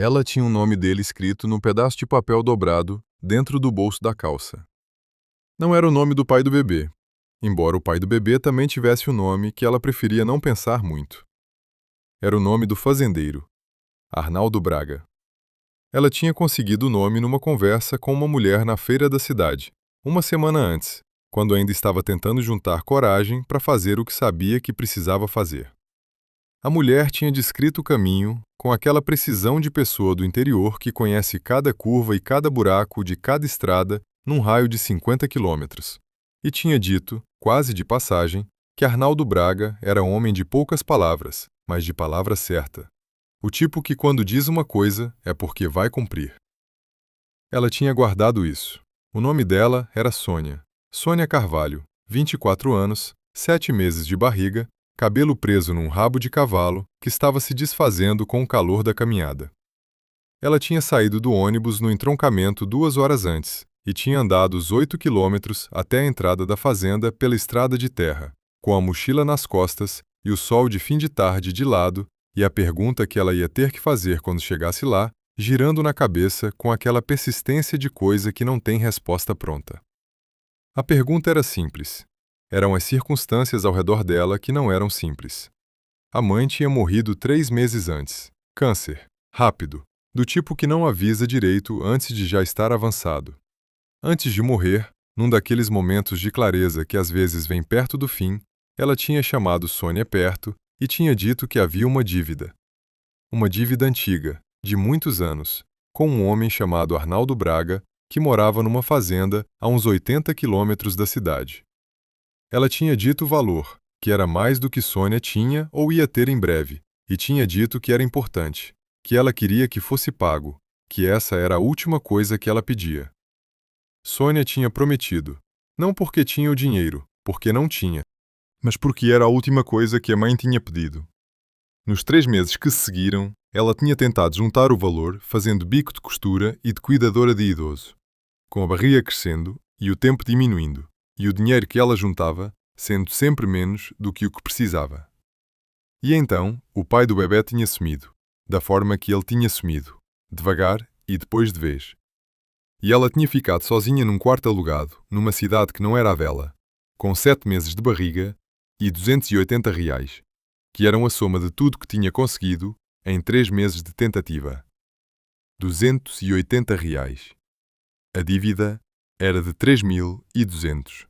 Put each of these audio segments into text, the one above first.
Ela tinha o nome dele escrito num pedaço de papel dobrado dentro do bolso da calça. Não era o nome do pai do bebê, embora o pai do bebê também tivesse o nome que ela preferia não pensar muito. Era o nome do fazendeiro, Arnaldo Braga. Ela tinha conseguido o nome numa conversa com uma mulher na feira da cidade, uma semana antes, quando ainda estava tentando juntar coragem para fazer o que sabia que precisava fazer. A mulher tinha descrito o caminho com aquela precisão de pessoa do interior que conhece cada curva e cada buraco de cada estrada num raio de 50 quilômetros, e tinha dito, quase de passagem, que Arnaldo Braga era homem de poucas palavras, mas de palavra certa. O tipo que quando diz uma coisa é porque vai cumprir. Ela tinha guardado isso. O nome dela era Sônia. Sônia Carvalho, 24 anos, 7 meses de barriga, cabelo preso num rabo de cavalo que estava se desfazendo com o calor da caminhada. Ela tinha saído do ônibus no entroncamento 2 horas antes e tinha andado os 8 quilômetros até a entrada da fazenda pela estrada de terra, com a mochila nas costas e o sol de fim de tarde de lado e a pergunta que ela ia ter que fazer quando chegasse lá, girando na cabeça com aquela persistência de coisa que não tem resposta pronta. A pergunta era simples. Eram as circunstâncias ao redor dela que não eram simples. A mãe tinha morrido 3 meses antes. Câncer, rápido, do tipo que não avisa direito antes de já estar avançado. Antes de morrer, num daqueles momentos de clareza que às vezes vem perto do fim, ela tinha chamado Sônia perto e tinha dito que havia uma dívida. Uma dívida antiga, de muitos anos, com um homem chamado Arnaldo Braga, que morava numa fazenda a uns 80 quilômetros da cidade. Ela tinha dito o valor, que era mais do que Sônia tinha ou ia ter em breve, e tinha dito que era importante, que ela queria que fosse pago, que essa era a última coisa que ela pedia. Sônia tinha prometido, não porque tinha o dinheiro, porque não tinha, mas porque era a última coisa que a mãe tinha pedido. Nos 3 meses que se seguiram, ela tinha tentado juntar o valor fazendo bico de costura e de cuidadora de idoso, com a barriga crescendo e o tempo diminuindo, e o dinheiro que ela juntava sendo sempre menos do que o que precisava. E então, o pai do bebê tinha sumido, da forma que ele tinha sumido, devagar e depois de vez. E ela tinha ficado sozinha num quarto alugado, numa cidade que não era a dela, com 7 meses de barriga e 280 reais, que eram a soma de tudo que tinha conseguido em 3 meses de tentativa. 280 reais. A dívida era de 3.200.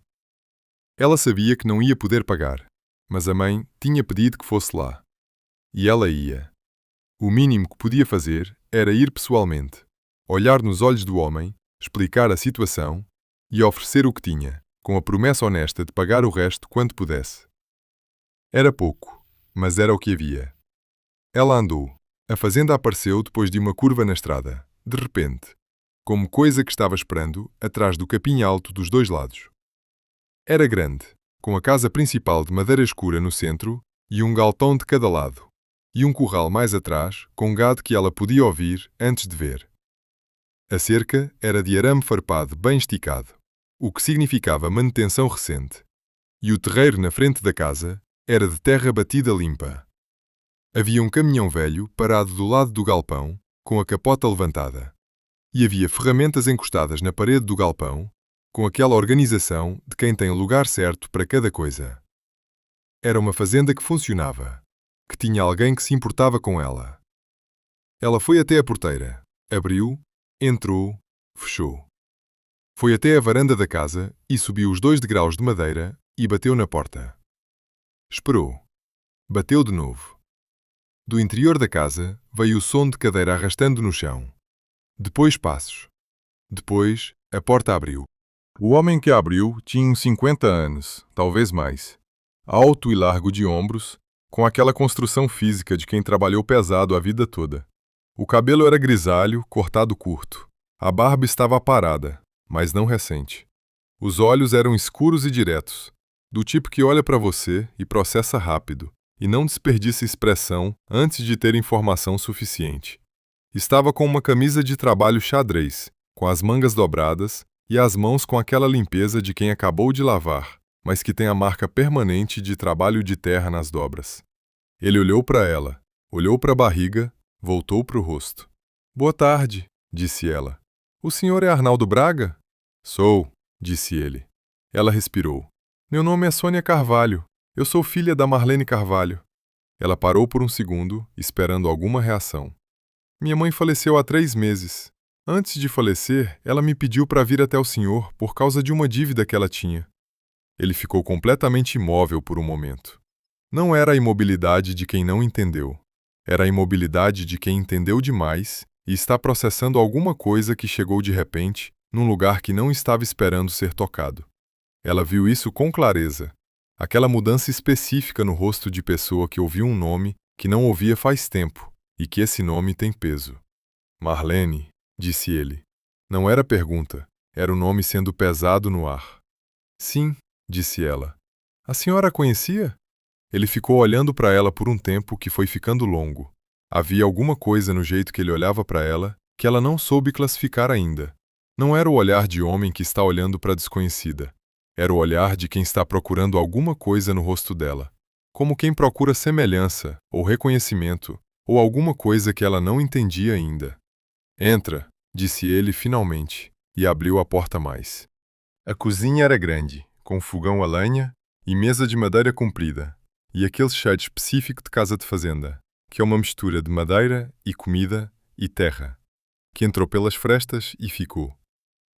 Ela sabia que não ia poder pagar, mas a mãe tinha pedido que fosse lá. E ela ia. O mínimo que podia fazer era ir pessoalmente, olhar nos olhos do homem, explicar a situação e oferecer o que tinha, com a promessa honesta de pagar o resto quando pudesse. Era pouco, mas era o que havia. Ela andou. A fazenda apareceu depois de uma curva na estrada, de repente, como coisa que estava esperando atrás do capim alto dos 2 lados. Era grande, com a casa principal de madeira escura no centro e um galpão de cada lado, e um curral mais atrás com gado que ela podia ouvir antes de ver. A cerca era de arame farpado bem esticado, o que significava manutenção recente, e o terreiro na frente da casa era de terra batida limpa. Havia um caminhão velho parado do lado do galpão, com a capota levantada, e havia ferramentas encostadas na parede do galpão, com aquela organização de quem tem o lugar certo para cada coisa. Era uma fazenda que funcionava, que tinha alguém que se importava com ela. Ela foi até a porteira, abriu, entrou, fechou. Foi até a varanda da casa e subiu os 2 degraus de madeira e bateu na porta. Esperou. Bateu de novo. Do interior da casa veio o som de cadeira arrastando no chão. Depois passos. Depois a porta abriu. O homem que a abriu tinha uns 50 anos, talvez mais. Alto e largo de ombros, com aquela construção física de quem trabalhou pesado a vida toda. O cabelo era grisalho, cortado curto. A barba estava aparada, mas não recente. Os olhos eram escuros e diretos, do tipo que olha para você e processa rápido, e não desperdiça expressão antes de ter informação suficiente. Estava com uma camisa de trabalho xadrez, com as mangas dobradas, e as mãos com aquela limpeza de quem acabou de lavar, mas que tem a marca permanente de trabalho de terra nas dobras. Ele olhou para ela, olhou para a barriga, voltou para o rosto. Boa tarde, disse ela. O senhor é Arnaldo Braga? Sou, disse ele. Ela respirou. Meu nome é Sônia Carvalho. Eu sou filha da Marlene Carvalho. Ela parou por um segundo, esperando alguma reação. Minha mãe faleceu há 3 meses. Antes de falecer, ela me pediu para vir até o senhor por causa de uma dívida que ela tinha. Ele ficou completamente imóvel por um momento. Não era a imobilidade de quem não entendeu. Era a imobilidade de quem entendeu demais e está processando alguma coisa que chegou de repente num lugar que não estava esperando ser tocado. Ela viu isso com clareza. Aquela mudança específica no rosto de pessoa que ouviu um nome que não ouvia faz tempo e que esse nome tem peso. Marlene, disse ele. Não era pergunta, era o nome sendo pesado no ar. Sim, disse ela. A senhora a conhecia? Ele ficou olhando para ela por um tempo que foi ficando longo. Havia alguma coisa no jeito que ele olhava para ela que ela não soube classificar ainda. Não era o olhar de homem que está olhando para a desconhecida. Era o olhar de quem está procurando alguma coisa no rosto dela, como quem procura semelhança, ou reconhecimento, ou alguma coisa que ela não entendia ainda. Entra, disse ele finalmente, e abriu a porta mais. A cozinha era grande, com fogão a lenha e mesa de madeira comprida, e aquele cheiro específico de casa de fazenda, que é uma mistura de madeira e comida e terra, que entrou pelas frestas e ficou.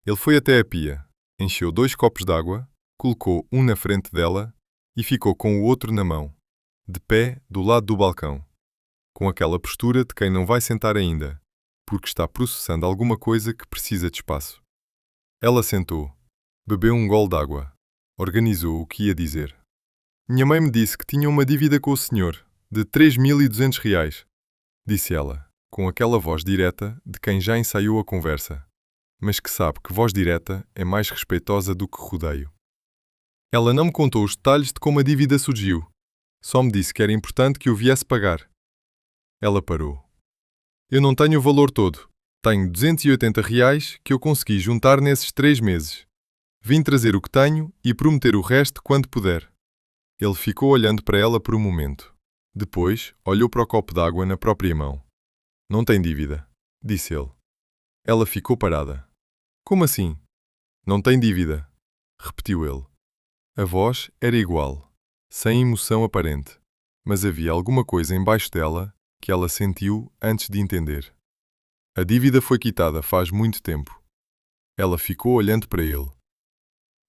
Ele foi até a pia, encheu 2 copos de água, colocou um na frente dela e ficou com o outro na mão, de pé do lado do balcão, com aquela postura de quem não vai sentar ainda, porque está processando alguma coisa que precisa de espaço. Ela sentou, bebeu um gole d'água, organizou o que ia dizer. Minha mãe me disse que tinha uma dívida com o senhor, de 3.200 reais, disse ela, com aquela voz direta de quem já ensaiou a conversa, mas que sabe que voz direta é mais respeitosa do que rodeio. Ela não me contou os detalhes de como a dívida surgiu, só me disse que era importante que eu viesse pagar. Ela parou. Eu não tenho o valor todo, tenho 280 reais que eu consegui juntar nesses 3 meses. Vim trazer o que tenho e prometer o resto quando puder. Ele ficou olhando para ela por um momento. Depois, olhou para o copo d'água na própria mão. Não tem dívida, disse ele. Ela ficou parada. Como assim? Não tem dívida, repetiu ele. A voz era igual, sem emoção aparente, mas havia alguma coisa embaixo dela que ela sentiu antes de entender. A dívida foi quitada faz muito tempo. Ela ficou olhando para ele.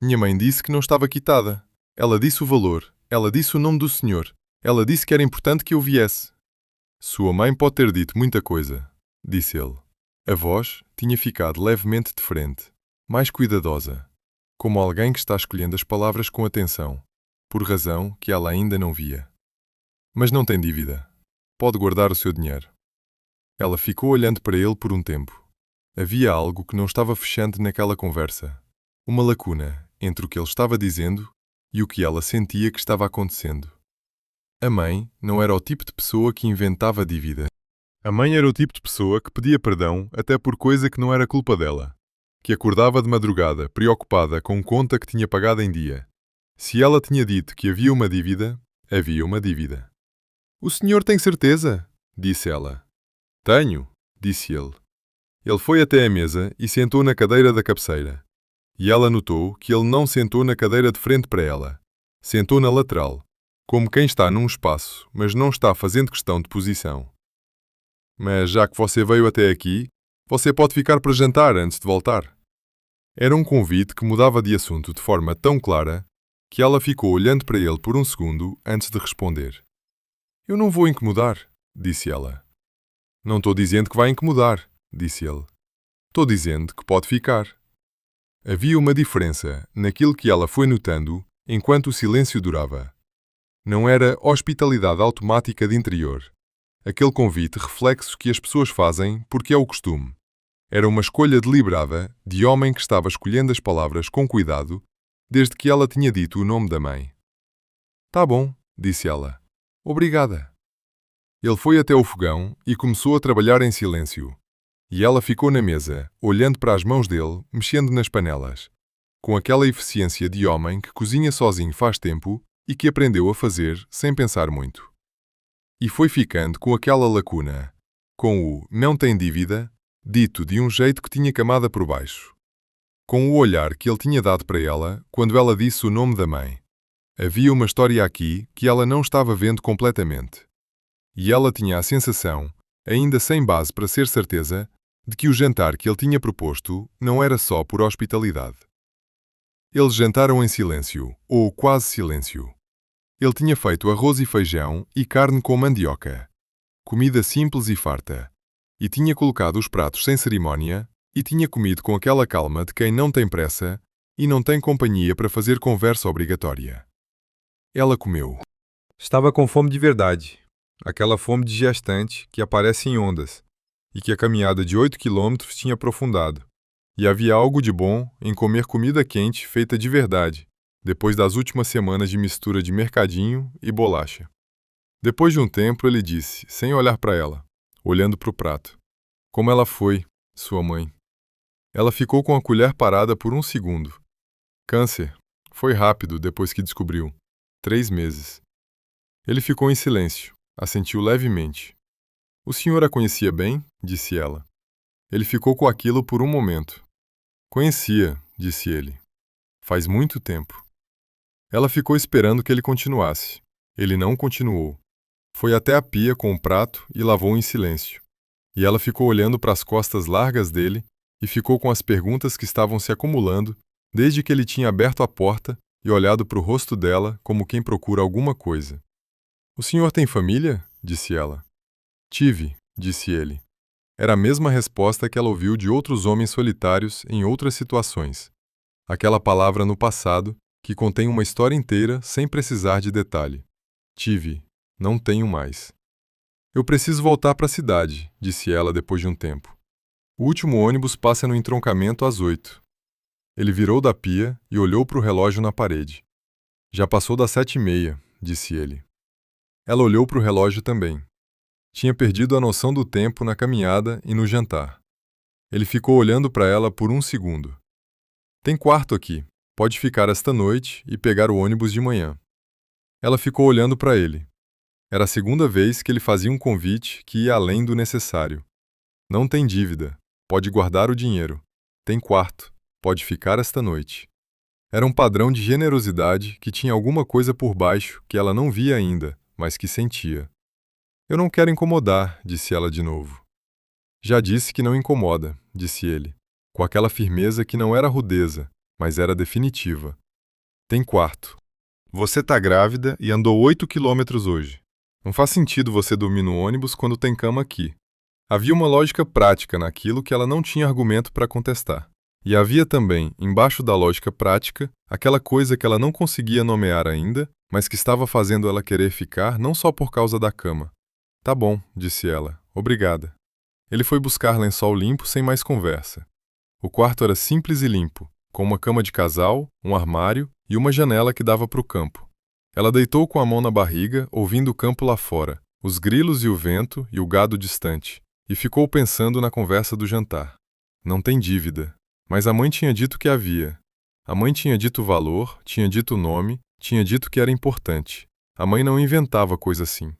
Minha mãe disse que não estava quitada. Ela disse o valor. Ela disse o nome do senhor. Ela disse que era importante que eu viesse. Sua mãe pode ter dito muita coisa, disse ele. A voz tinha ficado levemente de frente, mais cuidadosa, como alguém que está escolhendo as palavras com atenção, por razão que ela ainda não via. Mas não tem dívida. Pode guardar o seu dinheiro. Ela ficou olhando para ele por um tempo. Havia algo que não estava fechando naquela conversa. Uma lacuna entre o que ele estava dizendo e o que ela sentia que estava acontecendo. A mãe não era o tipo de pessoa que inventava dívida. A mãe era o tipo de pessoa que pedia perdão até por coisa que não era culpa dela, que acordava de madrugada, preocupada com conta que tinha pagado em dia. Se ela tinha dito que havia uma dívida, havia uma dívida. O senhor tem certeza? Disse ela. Tenho, disse ele. Ele foi até a mesa e sentou na cadeira da cabeceira. E ela notou que ele não sentou na cadeira de frente para ela. Sentou na lateral, como quem está num espaço, mas não está fazendo questão de posição. Mas já que você veio até aqui, você pode ficar para jantar antes de voltar. Era um convite que mudava de assunto de forma tão clara que ela ficou olhando para ele por um segundo antes de responder. Eu não vou incomodar, disse ela. Não estou dizendo que vai incomodar, disse ele. Estou dizendo que pode ficar. Havia uma diferença naquilo que ela foi notando enquanto o silêncio durava. Não era hospitalidade automática de interior. Aquele convite reflexo que as pessoas fazem porque é o costume. Era uma escolha deliberada de homem que estava escolhendo as palavras com cuidado desde que ela tinha dito o nome da mãe. Tá bom, disse ela. Obrigada. Ele foi até o fogão e começou a trabalhar em silêncio. E ela ficou na mesa, olhando para as mãos dele, mexendo nas panelas, com aquela eficiência de homem que cozinha sozinho faz tempo e que aprendeu a fazer sem pensar muito. E foi ficando com aquela lacuna, com o não tem dívida, dito de um jeito que tinha camada por baixo. Com o olhar que ele tinha dado para ela quando ela disse o nome da mãe. Havia uma história aqui que ela não estava vendo completamente. E ela tinha a sensação, ainda sem base para ser certeza, de que o jantar que ele tinha proposto não era só por hospitalidade. Eles jantaram em silêncio, ou quase silêncio. Ele tinha feito arroz e feijão e carne com mandioca. Comida simples e farta. E tinha colocado os pratos sem cerimónia, e tinha comido com aquela calma de quem não tem pressa e não tem companhia para fazer conversa obrigatória. Ela comeu. Estava com fome de verdade. Aquela fome de gestante que aparece em ondas, e que a caminhada de 8 quilômetros tinha aprofundado. E havia algo de bom em comer comida quente feita de verdade, depois das últimas semanas de mistura de mercadinho e bolacha. Depois de um tempo, ele disse, sem olhar para ela, olhando para o prato. Como ela foi, sua mãe. Ela ficou com a colher parada por um segundo. Câncer. Foi rápido depois que descobriu. 3 meses. Ele ficou em silêncio, assentiu levemente. O senhor a conhecia bem? Disse ela. Ele ficou com aquilo por um momento. Conhecia, disse ele. Faz muito tempo. Ela ficou esperando que ele continuasse. Ele não continuou. Foi até a pia com o prato e lavou em silêncio. E ela ficou olhando para as costas largas dele e ficou com as perguntas que estavam se acumulando desde que ele tinha aberto a porta e olhado para o rosto dela como quem procura alguma coisa. O senhor tem família? Disse ela. Tive, disse ele. Era a mesma resposta que ela ouviu de outros homens solitários em outras situações. Aquela palavra no passado que contém uma história inteira sem precisar de detalhe. Tive, não tenho mais. Eu preciso voltar para a cidade, disse ela depois de um tempo. O último ônibus passa no entroncamento às 8. Ele virou da pia e olhou para o relógio na parede. Já passou das 7h30, disse ele. Ela olhou para o relógio também. Tinha perdido a noção do tempo na caminhada e no jantar. Ele ficou olhando para ela por um segundo. Tem quarto aqui. Pode ficar esta noite e pegar o ônibus de manhã. Ela ficou olhando para ele. Era a segunda vez que ele fazia um convite que ia além do necessário. Não tem dívida. Pode guardar o dinheiro. Tem quarto. Pode ficar esta noite. Era um padrão de generosidade que tinha alguma coisa por baixo que ela não via ainda, mas que sentia. Eu não quero incomodar, disse ela de novo. Já disse que não incomoda, disse ele, com aquela firmeza que não era rudeza, mas era definitiva. Tem quarto. Você tá grávida e andou 8 quilômetros hoje. Não faz sentido você dormir no ônibus quando tem cama aqui. Havia uma lógica prática naquilo que ela não tinha argumento para contestar. E havia também, embaixo da lógica prática, aquela coisa que ela não conseguia nomear ainda, mas que estava fazendo ela querer ficar não só por causa da cama. Tá bom, disse ela. Obrigada. Ele foi buscar lençol limpo sem mais conversa. O quarto era simples e limpo, com uma cama de casal, um armário e uma janela que dava para o campo. Ela deitou com a mão na barriga, ouvindo o campo lá fora, os grilos e o vento e o gado distante, e ficou pensando na conversa do jantar. Não tem dívida. Mas a mãe tinha dito que havia. A mãe tinha dito o valor, tinha dito o nome, tinha dito que era importante. A mãe não inventava coisa assim.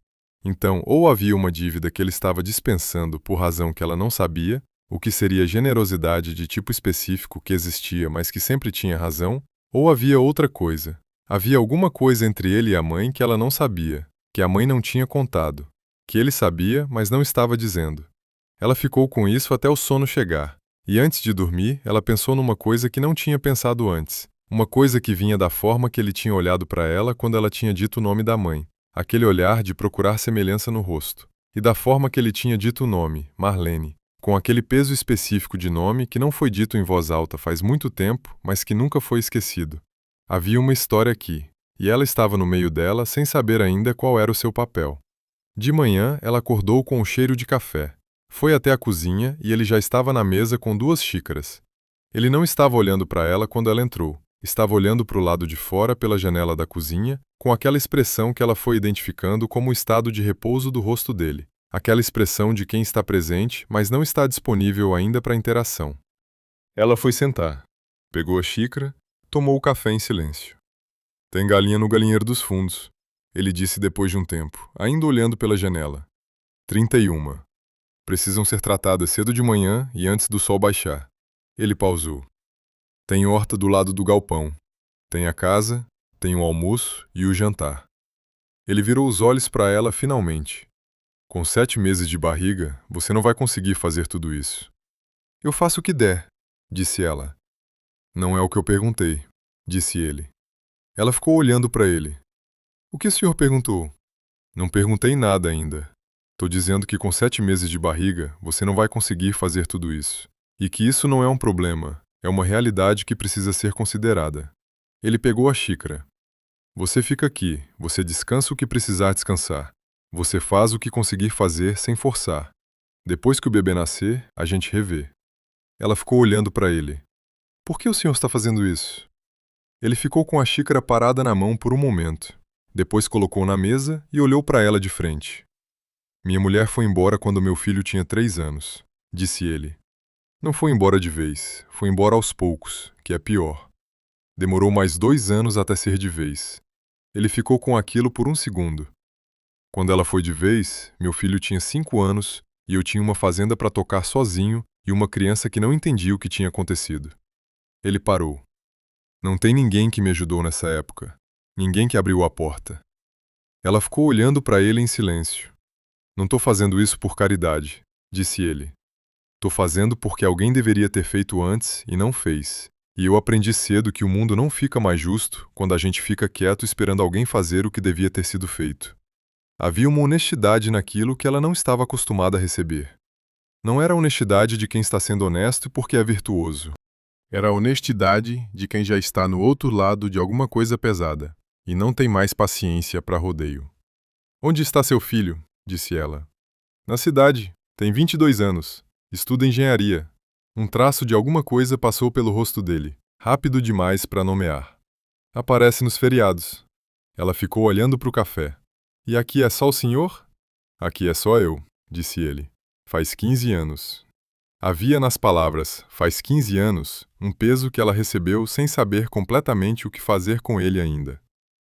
Então, ou havia uma dívida que ele estava dispensando por razão que ela não sabia, o que seria generosidade de tipo específico que existia, mas que sempre tinha razão, ou havia outra coisa. Havia alguma coisa entre ele e a mãe que ela não sabia, que a mãe não tinha contado, que ele sabia, mas não estava dizendo. Ela ficou com isso até o sono chegar. E antes de dormir, ela pensou numa coisa que não tinha pensado antes. Uma coisa que vinha da forma que ele tinha olhado para ela quando ela tinha dito o nome da mãe. Aquele olhar de procurar semelhança no rosto. E da forma que ele tinha dito o nome, Marlene. Com aquele peso específico de nome que não foi dito em voz alta faz muito tempo, mas que nunca foi esquecido. Havia uma história aqui. E ela estava no meio dela sem saber ainda qual era o seu papel. De manhã, ela acordou com o cheiro de café. Foi até a cozinha e ele já estava na mesa com 2 xícaras. Ele não estava olhando para ela quando ela entrou. Estava olhando para o lado de fora pela janela da cozinha, com aquela expressão que ela foi identificando como o estado de repouso do rosto dele. Aquela expressão de quem está presente, mas não está disponível ainda para interação. Ela foi sentar. Pegou a xícara, tomou o café em silêncio. Tem galinha no galinheiro dos fundos, ele disse depois de um tempo, ainda olhando pela janela. 31. precisam ser tratadas cedo de manhã e antes do sol baixar. Ele pausou. Tem horta do lado do galpão. Tem a casa, tem o almoço e o jantar. Ele virou os olhos para ela finalmente. Com 7 meses de barriga, você não vai conseguir fazer tudo isso. Eu faço o que der, disse ela. Não é o que eu perguntei, disse ele. Ela ficou olhando para ele. O que o senhor perguntou? Não perguntei nada ainda. Tô dizendo que com 7 meses de barriga, você não vai conseguir fazer tudo isso. E que isso não é um problema, é uma realidade que precisa ser considerada. Ele pegou a xícara. Você fica aqui, você descansa o que precisar descansar. Você faz o que conseguir fazer sem forçar. Depois que o bebê nascer, a gente revê. Ela ficou olhando para ele. Por que o senhor está fazendo isso? Ele ficou com a xícara parada na mão por um momento. Depois colocou na mesa e olhou para ela de frente. Minha mulher foi embora quando meu filho tinha 3 anos, disse ele. Não foi embora de vez, foi embora aos poucos, que é pior. Demorou mais 2 anos até ser de vez. Ele ficou com aquilo por um segundo. Quando ela foi de vez, meu filho tinha 5 anos e eu tinha uma fazenda para tocar sozinho e uma criança que não entendia o que tinha acontecido. Ele parou. Não tem ninguém que me ajudou nessa época. Ninguém que abriu a porta. Ela ficou olhando para ele em silêncio. Não estou fazendo isso por caridade, disse ele. Estou fazendo porque alguém deveria ter feito antes e não fez. E eu aprendi cedo que o mundo não fica mais justo quando a gente fica quieto esperando alguém fazer o que devia ter sido feito. Havia uma honestidade naquilo que ela não estava acostumada a receber. Não era a honestidade de quem está sendo honesto porque é virtuoso. Era a honestidade de quem já está no outro lado de alguma coisa pesada e não tem mais paciência para rodeio. Onde está seu filho? Disse ela. Na cidade. Tem 22 anos. Estuda engenharia. Um traço de alguma coisa passou pelo rosto dele, rápido demais para nomear. Aparece nos feriados. Ela ficou olhando para o café. E aqui é só o senhor? Aqui é só eu, disse ele. Faz 15 anos. Havia nas palavras, faz 15 anos, um peso que ela recebeu sem saber completamente o que fazer com ele ainda.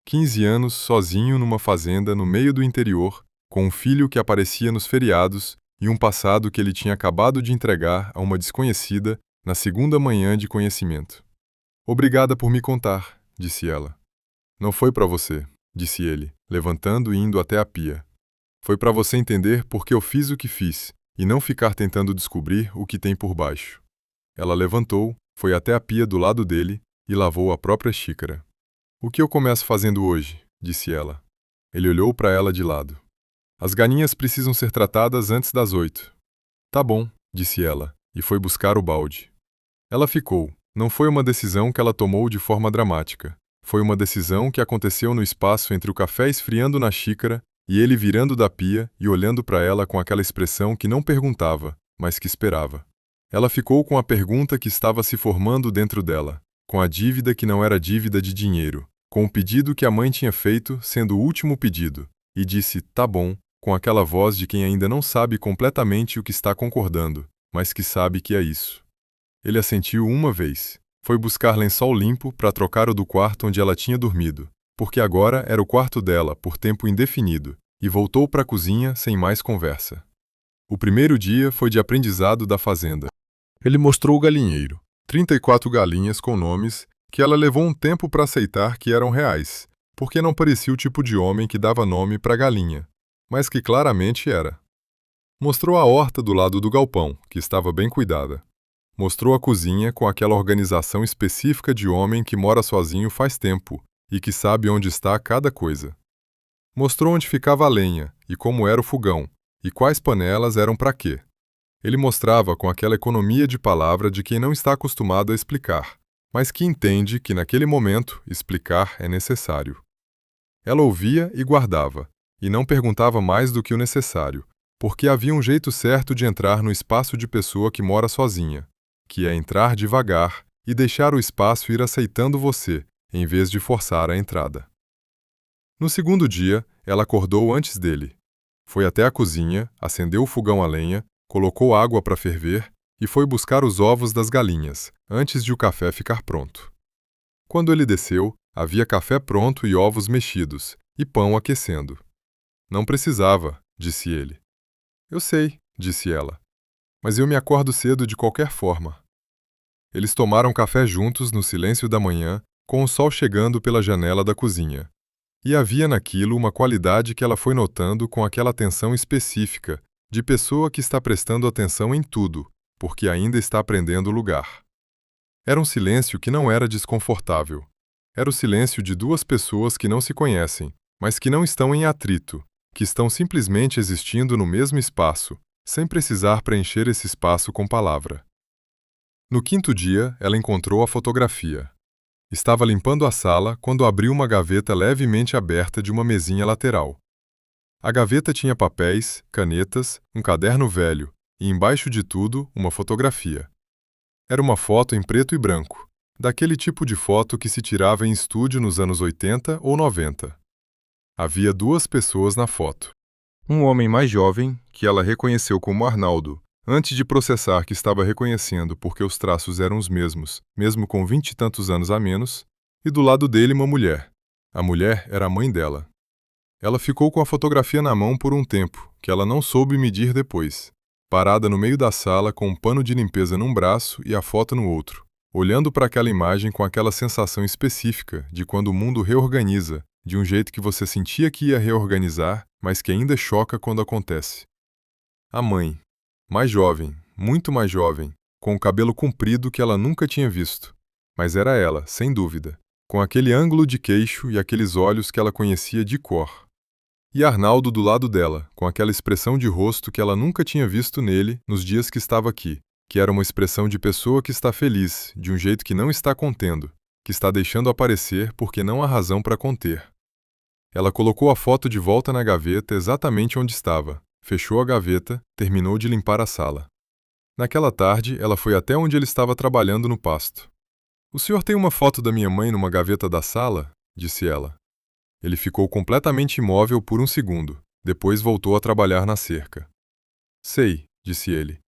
15 anos sozinho numa fazenda no meio do interior, com um filho que aparecia nos feriados e um passado que ele tinha acabado de entregar a uma desconhecida na segunda manhã de conhecimento. Obrigada por me contar, disse ela. Não foi para você, disse ele, levantando e indo até a pia. Foi para você entender por que eu fiz o que fiz e não ficar tentando descobrir o que tem por baixo. Ela levantou, foi até a pia do lado dele e lavou a própria xícara. O que eu começo fazendo hoje? Disse ela. Ele olhou para ela de lado. As galinhas precisam ser tratadas antes das 8. Tá bom, disse ela, e foi buscar o balde. Ela ficou. Não foi uma decisão que ela tomou de forma dramática. Foi uma decisão que aconteceu no espaço entre o café esfriando na xícara e ele virando da pia e olhando para ela com aquela expressão que não perguntava, mas que esperava. Ela ficou com a pergunta que estava se formando dentro dela, com a dívida que não era dívida de dinheiro, com o pedido que a mãe tinha feito sendo o último pedido, e disse, tá bom, com aquela voz de quem ainda não sabe completamente o que está concordando, mas que sabe que é isso. Ele assentiu uma vez. Foi buscar lençol limpo para trocar o do quarto onde ela tinha dormido, porque agora era o quarto dela por tempo indefinido, e voltou para a cozinha sem mais conversa. O primeiro dia foi de aprendizado da fazenda. Ele mostrou o galinheiro, 34 galinhas com nomes que ela levou um tempo para aceitar que eram reais, porque não parecia o tipo de homem que dava nome para galinha, mas que claramente era. Mostrou a horta do lado do galpão, que estava bem cuidada. Mostrou a cozinha com aquela organização específica de homem que mora sozinho faz tempo e que sabe onde está cada coisa. Mostrou onde ficava a lenha e como era o fogão, e quais panelas eram para quê. Ele mostrava com aquela economia de palavra de quem não está acostumado a explicar, mas que entende que naquele momento explicar é necessário. Ela ouvia e guardava, e não perguntava mais do que o necessário, porque havia um jeito certo de entrar no espaço de pessoa que mora sozinha, que é entrar devagar e deixar o espaço ir aceitando você, em vez de forçar a entrada. No segundo dia, ela acordou antes dele. Foi até a cozinha, acendeu o fogão a lenha, colocou água para ferver e foi buscar os ovos das galinhas, antes de o café ficar pronto. Quando ele desceu, havia café pronto e ovos mexidos, e pão aquecendo. Não precisava, disse ele. Eu sei, disse ela. Mas eu me acordo cedo de qualquer forma. Eles tomaram café juntos no silêncio da manhã, com o sol chegando pela janela da cozinha. E havia naquilo uma qualidade que ela foi notando com aquela atenção específica, de pessoa que está prestando atenção em tudo, porque ainda está aprendendo o lugar. Era um silêncio que não era desconfortável. Era o silêncio de duas pessoas que não se conhecem, mas que não estão em atrito, que estão simplesmente existindo no mesmo espaço, sem precisar preencher esse espaço com palavra. No quinto dia, ela encontrou a fotografia. Estava limpando a sala quando abriu uma gaveta levemente aberta de uma mesinha lateral. A gaveta tinha papéis, canetas, um caderno velho e, embaixo de tudo, uma fotografia. Era uma foto em preto e branco, daquele tipo de foto que se tirava em estúdio nos anos 80 ou 90. Havia duas pessoas na foto. Um homem mais jovem, que ela reconheceu como Arnaldo, antes de processar que estava reconhecendo porque os traços eram os mesmos, mesmo com 20 e tantos anos a menos, e do lado dele uma mulher. A mulher era a mãe dela. Ela ficou com a fotografia na mão por um tempo, que ela não soube medir depois, parada no meio da sala com um pano de limpeza num braço e a foto no outro, olhando para aquela imagem com aquela sensação específica de quando o mundo reorganiza, de um jeito que você sentia que ia reorganizar, mas que ainda choca quando acontece. A mãe, mais jovem, muito mais jovem, com o cabelo comprido que ela nunca tinha visto. Mas era ela, sem dúvida, com aquele ângulo de queixo e aqueles olhos que ela conhecia de cor. E Arnaldo do lado dela, com aquela expressão de rosto que ela nunca tinha visto nele nos dias que estava aqui, que era uma expressão de pessoa que está feliz, de um jeito que não está contendo, que está deixando aparecer porque não há razão para conter. Ela colocou a foto de volta na gaveta exatamente onde estava, fechou a gaveta, terminou de limpar a sala. Naquela tarde, ela foi até onde ele estava trabalhando no pasto. "O senhor tem uma foto da minha mãe numa gaveta da sala?" disse ela. Ele ficou completamente imóvel por um segundo, depois voltou a trabalhar na cerca. "Sei", disse ele.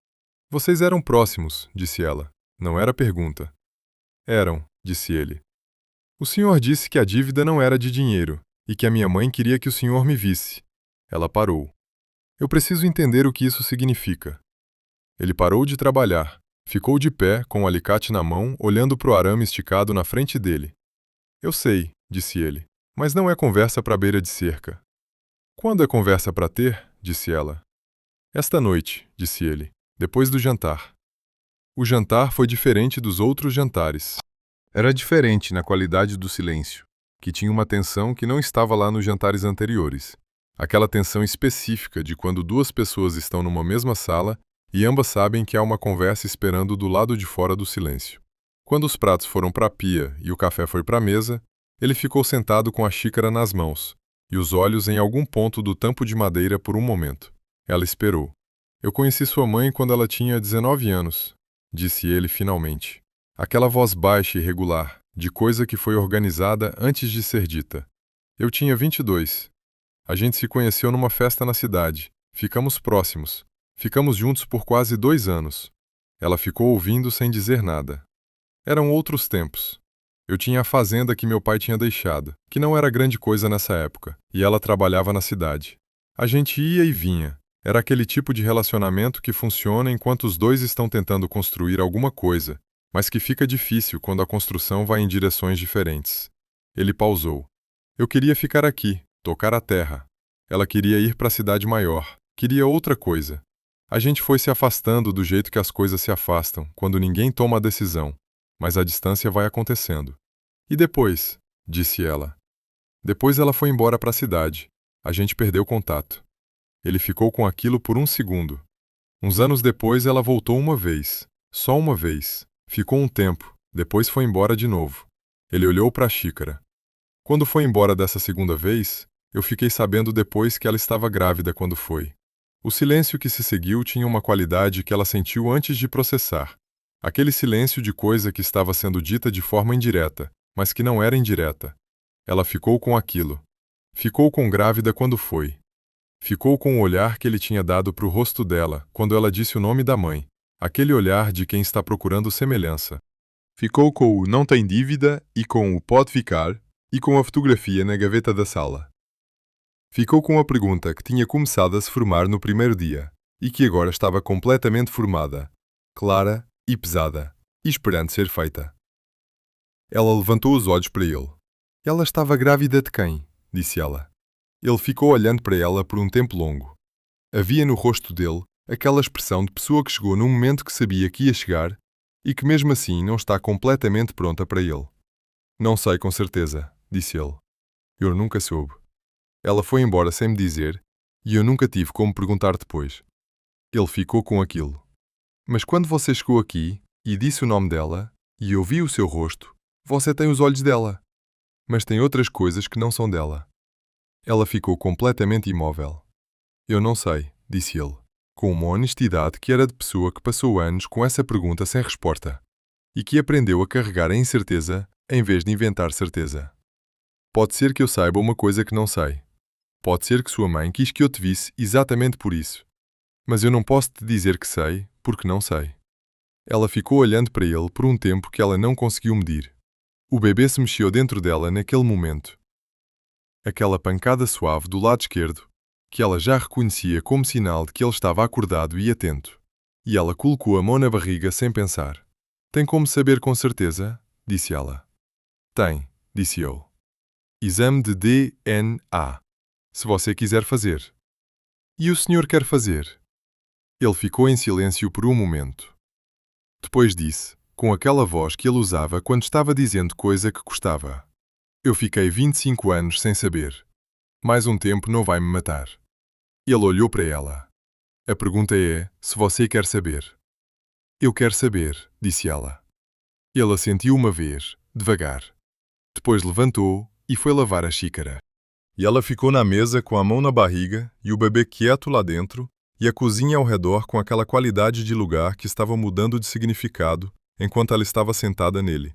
"Vocês eram próximos", disse ela. Não era pergunta. "Eram", disse ele. "O senhor disse que a dívida não era de dinheiro, e que a minha mãe queria que o senhor me visse." Ela parou. "Eu preciso entender o que isso significa." Ele parou de trabalhar, ficou de pé, com o alicate na mão, olhando para o arame esticado na frente dele. "Eu sei", disse ele, "mas não é conversa para beira de cerca." "Quando é conversa para ter?" disse ela. "Esta noite", disse ele, "depois do jantar." O jantar foi diferente dos outros jantares. Era diferente na qualidade do silêncio, que tinha uma tensão que não estava lá nos jantares anteriores. Aquela tensão específica de quando duas pessoas estão numa mesma sala e ambas sabem que há uma conversa esperando do lado de fora do silêncio. Quando os pratos foram para a pia e o café foi para a mesa, ele ficou sentado com a xícara nas mãos e os olhos em algum ponto do tampo de madeira por um momento. Ela esperou. "Eu conheci sua mãe quando ela tinha 19 anos", disse ele finalmente. Aquela voz baixa e regular, de coisa que foi organizada antes de ser dita. "Eu tinha 22. A gente se conheceu numa festa na cidade. Ficamos próximos. Ficamos juntos por quase 2 anos." Ela ficou ouvindo sem dizer nada. Eram outros tempos. Eu tinha a fazenda que meu pai tinha deixado, que não era grande coisa nessa época, e ela trabalhava na cidade. A gente ia e vinha. Era aquele tipo de relacionamento que funciona enquanto os dois estão tentando construir alguma coisa, mas que fica difícil quando a construção vai em direções diferentes. Ele pausou. "Eu queria ficar aqui, tocar a terra." Ela queria ir para a cidade maior, queria outra coisa. A gente foi se afastando do jeito que as coisas se afastam, quando ninguém toma a decisão, mas a distância vai acontecendo. "E depois?" disse ela. "Depois ela foi embora para a cidade. A gente perdeu contato." Ele ficou com aquilo por um segundo. Uns anos depois ela voltou uma vez, só uma vez. Ficou um tempo, depois foi embora de novo. Ele olhou para a xícara. "Quando foi embora dessa segunda vez, eu fiquei sabendo depois que ela estava grávida quando foi." O silêncio que se seguiu tinha uma qualidade que ela sentiu antes de processar. Aquele silêncio de coisa que estava sendo dita de forma indireta, mas que não era indireta. Ela ficou com aquilo. Ficou com grávida quando foi. Ficou com o olhar que ele tinha dado para o rosto dela, quando ela disse o nome da mãe. Aquele olhar de quem está procurando semelhança. Ficou com o "não tem dívida" e com o "pode ficar" e com a fotografia na gaveta da sala. Ficou com a pergunta que tinha começado a se formar no primeiro dia. e que agora estava completamente formada, clara e pesada, e esperando ser feita. Ela levantou os olhos para ele. Ela estava grávida de quem? Disse ela. Ele ficou olhando para ela por um tempo longo. Havia no rosto dele aquela expressão de pessoa que chegou num momento que sabia que ia chegar e que mesmo assim não está completamente pronta para ele. Não sei com certeza, disse ele. Eu nunca soube. Ela foi embora sem me dizer e eu nunca tive como perguntar depois. Ele ficou com aquilo. Mas quando você chegou aqui e disse o nome dela e eu vi o seu rosto, você tem os olhos dela. Mas tem outras coisas que não são dela. Ela ficou completamente imóvel. Eu não sei, disse ele, com uma honestidade que era de pessoa que passou anos com essa pergunta sem resposta e que aprendeu a carregar a incerteza em vez de inventar certeza. Pode ser que eu saiba uma coisa que não sei. Pode ser que sua mãe quis que eu te visse exatamente por isso. Mas eu não posso te dizer que sei, porque não sei. Ela ficou olhando para ele por um tempo que ela não conseguiu medir. O bebê se mexeu dentro dela naquele momento. Aquela pancada suave do lado esquerdo, que ela já reconhecia como sinal de que ele estava acordado e atento. E ela colocou a mão na barriga sem pensar. Tem como saber com certeza? Disse ela. Tem, disse eu. Exame de DNA. Se você quiser fazer. E o senhor quer fazer? Ele ficou em silêncio por um momento. Depois disse, com aquela voz que ele usava quando estava dizendo coisa que gostava. Eu fiquei 25 anos sem saber. Mais um tempo não vai me matar. Ele olhou para ela. A pergunta é, se você quer saber. Eu quero saber, disse ela. Ele assentiu uma vez, devagar. Depois levantou e foi lavar a xícara. E ela ficou na mesa com a mão na barriga e o bebê quieto lá dentro e a cozinha ao redor com aquela qualidade de lugar que estava mudando de significado enquanto ela estava sentada nele.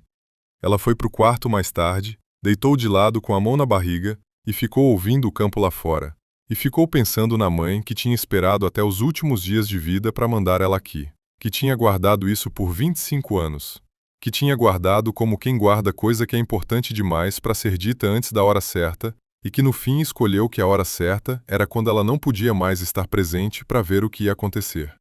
Ela foi para o quarto mais tarde, deitou de lado com a mão na barriga e ficou ouvindo o campo lá fora. E ficou pensando na mãe que tinha esperado até os últimos dias de vida para mandar ela aqui, que tinha guardado isso por 25 anos, que tinha guardado como quem guarda coisa que é importante demais para ser dita antes da hora certa e que no fim escolheu que a hora certa era quando ela não podia mais estar presente para ver o que ia acontecer.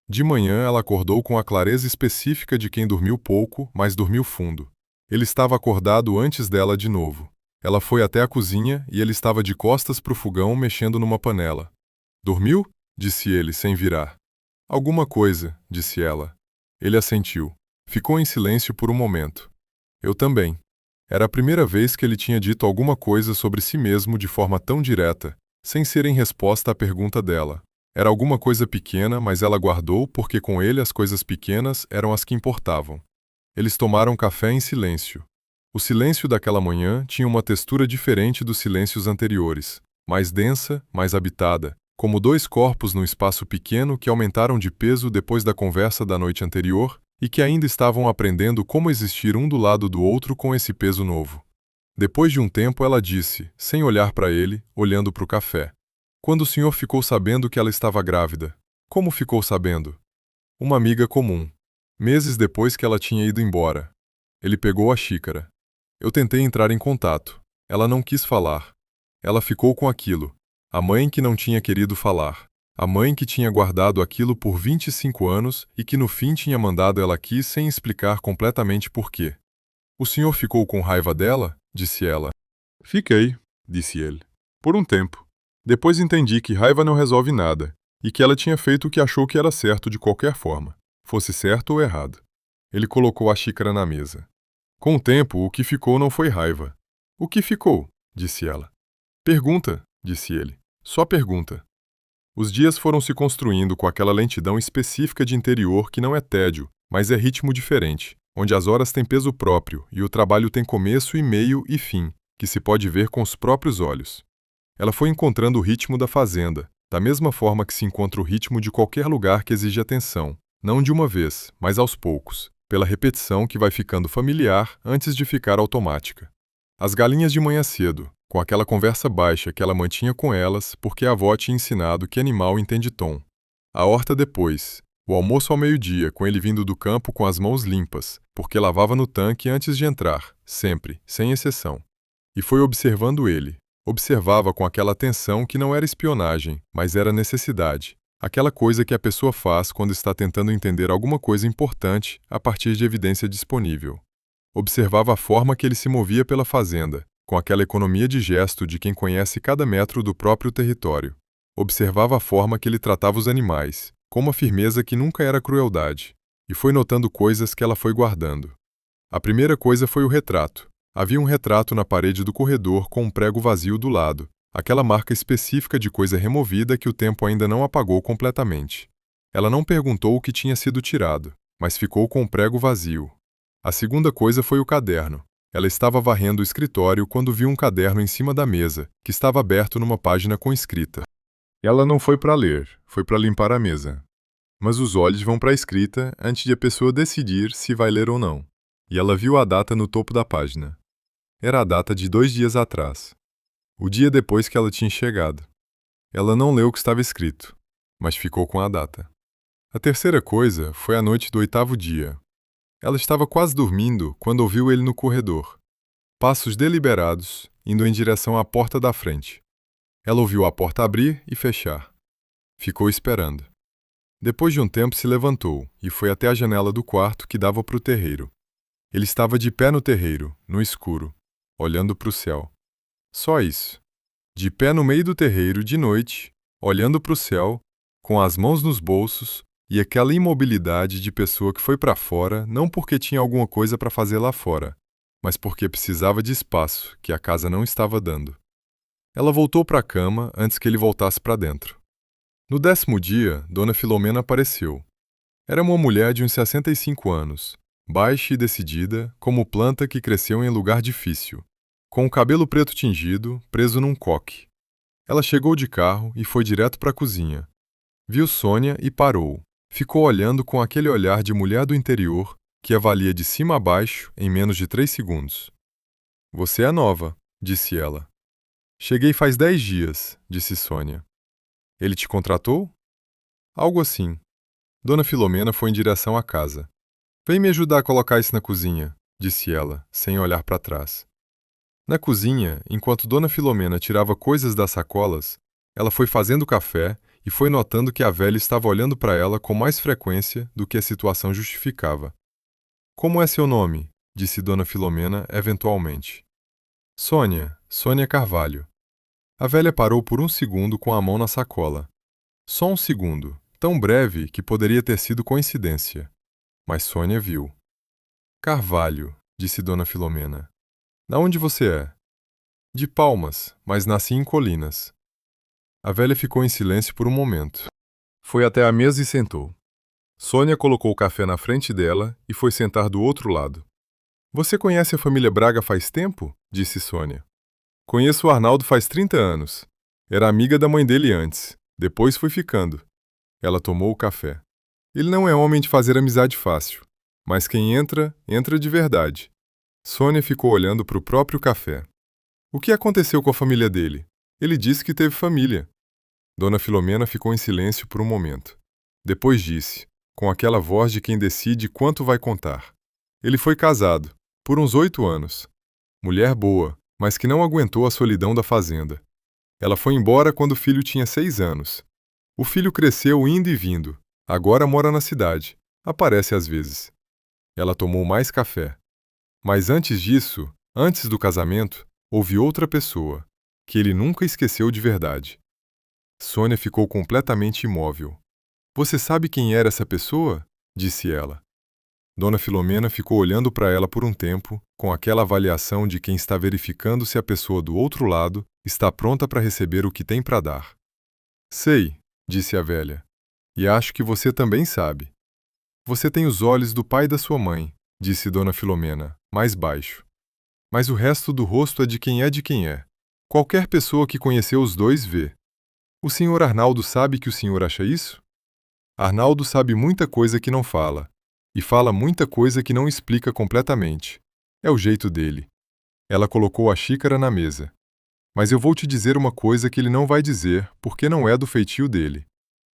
De manhã ela acordou com a clareza específica de quem dormiu pouco, mas dormiu fundo. Ele estava acordado antes dela de novo. Ela foi até a cozinha e ele estava de costas para o fogão mexendo numa panela. Dormiu? Disse ele, sem virar. Alguma coisa, disse ela. Ele assentiu. Ficou em silêncio por um momento. Eu também. Era a primeira vez que ele tinha dito alguma coisa sobre si mesmo de forma tão direta, sem ser em resposta à pergunta dela. Era alguma coisa pequena, mas ela guardou porque com ele as coisas pequenas eram as que importavam. Eles tomaram café em silêncio. O silêncio daquela manhã tinha uma textura diferente dos silêncios anteriores, mais densa, mais habitada, como dois corpos num espaço pequeno que aumentaram de peso depois da conversa da noite anterior e que ainda estavam aprendendo como existir um do lado do outro com esse peso novo. Depois de um tempo ela disse, sem olhar para ele, olhando para o café. Quando o senhor ficou sabendo que ela estava grávida? Como ficou sabendo? Uma amiga comum. Meses depois que ela tinha ido embora. Ele pegou a xícara. Eu tentei entrar em contato. Ela não quis falar. Ela ficou com aquilo. A mãe que não tinha querido falar. A mãe que tinha guardado aquilo por 25 anos e que no fim tinha mandado ela aqui sem explicar completamente por quê. O senhor ficou com raiva dela? Disse ela. Fiquei, disse ele. Por um tempo. Depois entendi que raiva não resolve nada e que ela tinha feito o que achou que era certo de qualquer forma, fosse certo ou errado. Ele colocou a xícara na mesa. Com o tempo, o que ficou não foi raiva. O que ficou? Disse ela. Pergunta, disse ele. Só pergunta. Os dias foram se construindo com aquela lentidão específica de interior que não é tédio, mas é ritmo diferente, onde as horas têm peso próprio e o trabalho tem começo e meio e fim, que se pode ver com os próprios olhos. Ela foi encontrando o ritmo da fazenda, da mesma forma que se encontra o ritmo de qualquer lugar que exige atenção, não de uma vez, mas aos poucos, pela repetição que vai ficando familiar antes de ficar automática. As galinhas de manhã cedo, com aquela conversa baixa que ela mantinha com elas porque a avó tinha ensinado que animal entende tom. A horta depois, o almoço ao meio-dia com ele vindo do campo com as mãos limpas, porque lavava no tanque antes de entrar, sempre, sem exceção. E foi observando ele. Observava com aquela atenção que não era espionagem, mas era necessidade, Aquela coisa que a pessoa faz quando está tentando entender alguma coisa importante a partir de evidência disponível. Observava a forma que ele se movia pela fazenda, com aquela economia de gesto de quem conhece cada metro do próprio território. Observava a forma que ele tratava os animais, com uma firmeza que nunca era crueldade, e foi notando coisas que ela foi guardando. A primeira coisa foi o retrato. Havia um retrato na parede do corredor com um prego vazio do lado, aquela marca específica de coisa removida que o tempo ainda não apagou completamente. Ela não perguntou o que tinha sido tirado, mas ficou com o prego vazio. A segunda coisa foi o caderno. Ela estava varrendo o escritório quando viu um caderno em cima da mesa, que estava aberto numa página com escrita. Ela não foi para ler, foi para limpar a mesa. Mas os olhos vão para a escrita antes de a pessoa decidir se vai ler ou não. E ela viu a data no topo da página. Era a data de 2 dias atrás. O dia depois que ela tinha chegado. Ela não leu o que estava escrito, mas ficou com a data. A terceira coisa foi a noite do 8º dia. Ela estava quase dormindo quando ouviu ele no corredor. Passos deliberados, indo em direção à porta da frente. Ela ouviu a porta abrir e fechar. Ficou esperando. Depois de um tempo se levantou e foi até a janela do quarto que dava para o terreiro. Ele estava de pé no terreiro, no escuro, olhando para o céu. Só isso. De pé no meio do terreiro, de noite, olhando para o céu, com as mãos nos bolsos e aquela imobilidade de pessoa que foi para fora não porque tinha alguma coisa para fazer lá fora, mas porque precisava de espaço que a casa não estava dando. Ela voltou para a cama antes que ele voltasse para dentro. No 10º dia, Dona Filomena apareceu. Era uma mulher de uns 65 anos, baixa e decidida, como planta que cresceu em lugar difícil, com o cabelo preto tingido, preso num coque. Ela chegou de carro e foi direto para a cozinha. Viu Sônia e parou. Ficou olhando com aquele olhar de mulher do interior que avalia de cima a baixo em menos de 3 segundos. Você é nova, disse ela. Cheguei faz 10 dias, disse Sônia. Ele te contratou? Algo assim. Dona Filomena foi em direção à casa. Vem me ajudar a colocar isso na cozinha, disse ela, sem olhar para trás. Na cozinha, enquanto Dona Filomena tirava coisas das sacolas, ela foi fazendo café e foi notando que a velha estava olhando para ela com mais frequência do que a situação justificava. Como é seu nome? Disse Dona Filomena, eventualmente. Sônia Carvalho. A velha parou por um segundo com a mão na sacola. Só um segundo, tão breve que poderia ter sido coincidência. Mas Sônia viu. Carvalho, disse Dona Filomena. Da onde você é? De Palmas, mas nasci em Colinas. A velha ficou em silêncio por um momento. Foi até a mesa e sentou. Sônia colocou o café na frente dela e foi sentar do outro lado. Você conhece a família Braga faz tempo? Disse Sônia. Conheço o Arnaldo faz 30 anos. Era amiga da mãe dele antes. Depois fui ficando. Ela tomou o café. Ele não é homem de fazer amizade fácil. Mas quem entra, entra de verdade. Sônia ficou olhando para o próprio café. O que aconteceu com a família dele? Ele disse que teve família. Dona Filomena ficou em silêncio por um momento. Depois disse, com aquela voz de quem decide quanto vai contar. Ele foi casado, por uns 8 anos. Mulher boa, mas que não aguentou a solidão da fazenda. Ela foi embora quando o filho tinha 6 anos. O filho cresceu indo e vindo. Agora mora na cidade. Aparece às vezes. Ela tomou mais café. Mas antes disso, antes do casamento, houve outra pessoa, que ele nunca esqueceu de verdade. Sônia ficou completamente imóvel. Você sabe quem era essa pessoa? Disse ela. Dona Filomena ficou olhando para ela por um tempo, com aquela avaliação de quem está verificando se a pessoa do outro lado está pronta para receber o que tem para dar. Sei, disse a velha, e acho que você também sabe. Você tem os olhos do pai da sua mãe, disse Dona Filomena, mais baixo. Mas o resto do rosto é de quem é de quem é. Qualquer pessoa que conheceu os dois vê. O senhor Arnaldo sabe que o senhor acha isso? Arnaldo sabe muita coisa que não fala. E fala muita coisa que não explica completamente. É o jeito dele. Ela colocou a xícara na mesa. Mas eu vou te dizer uma coisa que ele não vai dizer, porque não é do feitio dele.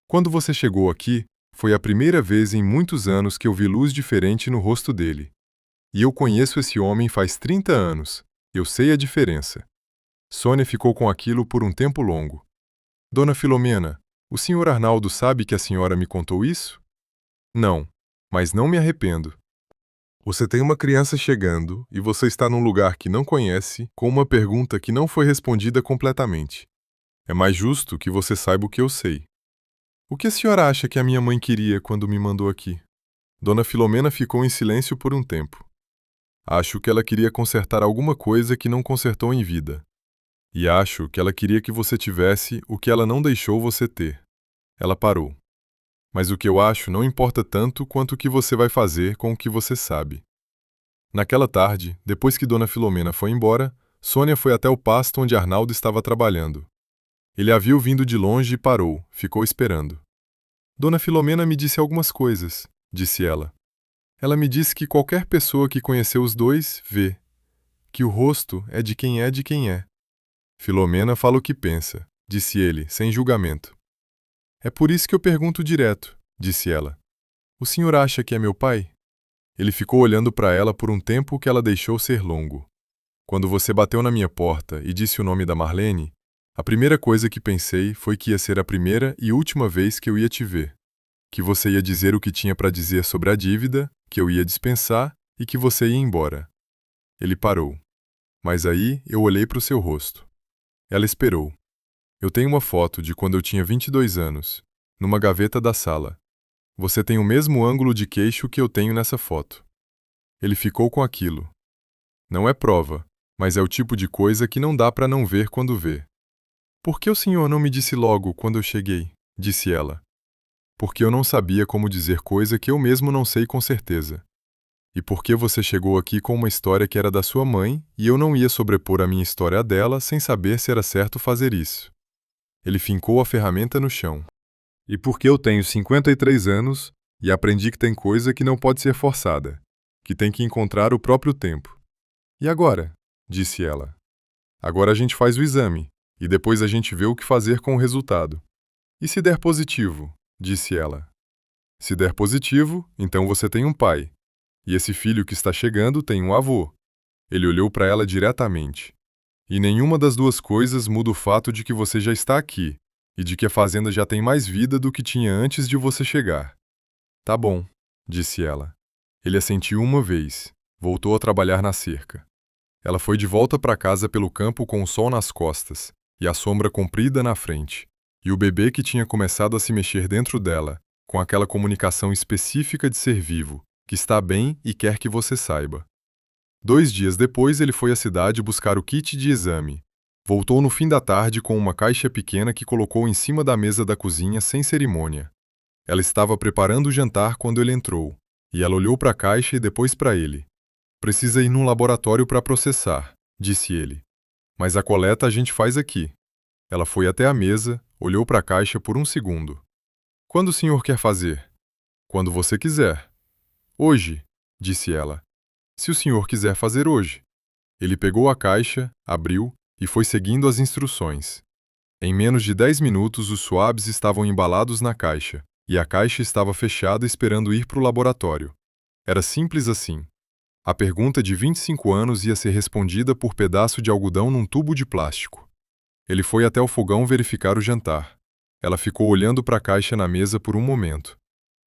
Quando você chegou aqui, foi a primeira vez em muitos anos que eu vi luz diferente no rosto dele. E eu conheço esse homem faz 30 anos. Eu sei a diferença. Sônia ficou com aquilo por um tempo longo. Dona Filomena, O senhor Arnaldo sabe que a senhora me contou isso? Não, mas não me arrependo. Você tem uma criança chegando e você está num lugar que não conhece, com uma pergunta que não foi respondida completamente. É mais justo que você saiba o que eu sei. O que a senhora acha que a minha mãe queria quando me mandou aqui? Dona Filomena ficou em silêncio por um tempo. Acho que ela queria consertar alguma coisa que não consertou em vida. E acho que ela queria que você tivesse o que ela não deixou você ter. Ela parou. Mas o que eu acho não importa tanto quanto o que você vai fazer com o que você sabe. Naquela tarde, depois que Dona Filomena foi embora, Sônia foi até o pasto onde Arnaldo estava trabalhando. Ele a viu vindo de longe e parou, ficou esperando. Dona Filomena me disse algumas coisas, disse ela. Ela me disse que qualquer pessoa que conheceu os dois vê, que o rosto é de quem é de quem é. Filomena fala o que pensa, disse ele, sem julgamento. É por isso que eu pergunto direto, disse ela. O senhor acha que é meu pai? Ele ficou olhando para ela por um tempo que ela deixou ser longo. Quando você bateu na minha porta e disse o nome da Marlene, a primeira coisa que pensei foi que ia ser a primeira e última vez que eu ia te ver. Que você ia dizer o que tinha para dizer sobre a dívida, que eu ia dispensar e que você ia embora. Ele parou. Mas aí eu olhei para o seu rosto. Ela esperou. Eu tenho uma foto de quando eu tinha 22 anos, numa gaveta da sala. Você tem o mesmo ângulo de queixo que eu tenho nessa foto. Ele ficou com aquilo. Não é prova, mas é o tipo de coisa que não dá para não ver quando vê. Por que o senhor não me disse logo quando eu cheguei? Disse ela. Porque eu não sabia como dizer coisa que eu mesmo não sei com certeza. E porque você chegou aqui com uma história que era da sua mãe e eu não ia sobrepor a minha história à dela sem saber se era certo fazer isso. Ele fincou a ferramenta no chão. E porque eu tenho 53 anos e aprendi que tem coisa que não pode ser forçada, que tem que encontrar o próprio tempo. E agora? Disse ela. Agora a gente faz o exame e depois a gente vê o que fazer com o resultado. E se der positivo? Disse ela. Se der positivo, então você tem um pai. E esse filho que está chegando tem um avô. Ele olhou para ela diretamente. E nenhuma das duas coisas muda o fato de que você já está aqui e de que a fazenda já tem mais vida do que tinha antes de você chegar. Tá bom, disse ela. Ele assentiu uma vez. Voltou a trabalhar na cerca. Ela foi de volta para casa pelo campo com o sol nas costas e a sombra comprida na frente, e o bebê que tinha começado a se mexer dentro dela, com aquela comunicação específica de ser vivo, que está bem e quer que você saiba. 2 dias depois ele foi à cidade buscar o kit de exame. Voltou no fim da tarde com uma caixa pequena que colocou em cima da mesa da cozinha sem cerimônia. Ela estava preparando o jantar quando ele entrou, e ela olhou para a caixa e depois para ele. Precisa ir num laboratório para processar, disse ele. Mas a coleta a gente faz aqui. Ela foi até a mesa, olhou para a caixa por um segundo. Quando o senhor quer fazer? Quando você quiser. Hoje, disse ela. Se o senhor quiser fazer hoje. Ele pegou a caixa, abriu e foi seguindo as instruções. Em menos de 10 minutos os swabs estavam embalados na caixa, e a caixa estava fechada esperando ir para o laboratório. Era simples assim. A pergunta de 25 anos ia ser respondida por pedaço de algodão num tubo de plástico. Ele foi até o fogão verificar o jantar. Ela ficou olhando para a caixa na mesa por um momento.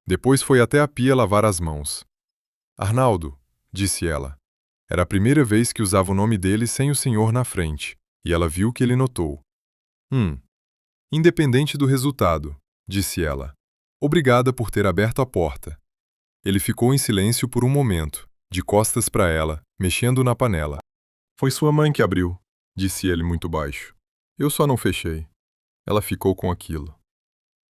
Depois foi até a pia lavar as mãos. Arnaldo, disse ela. Era a primeira vez que usava o nome dele sem o senhor na frente, e ela viu que ele notou. Independente do resultado, disse ela. Obrigada por ter aberto a porta. Ele ficou em silêncio por um momento, de costas para ela, mexendo na panela. Foi sua mãe que abriu, disse ele muito baixo. Eu só não fechei. Ela ficou com aquilo.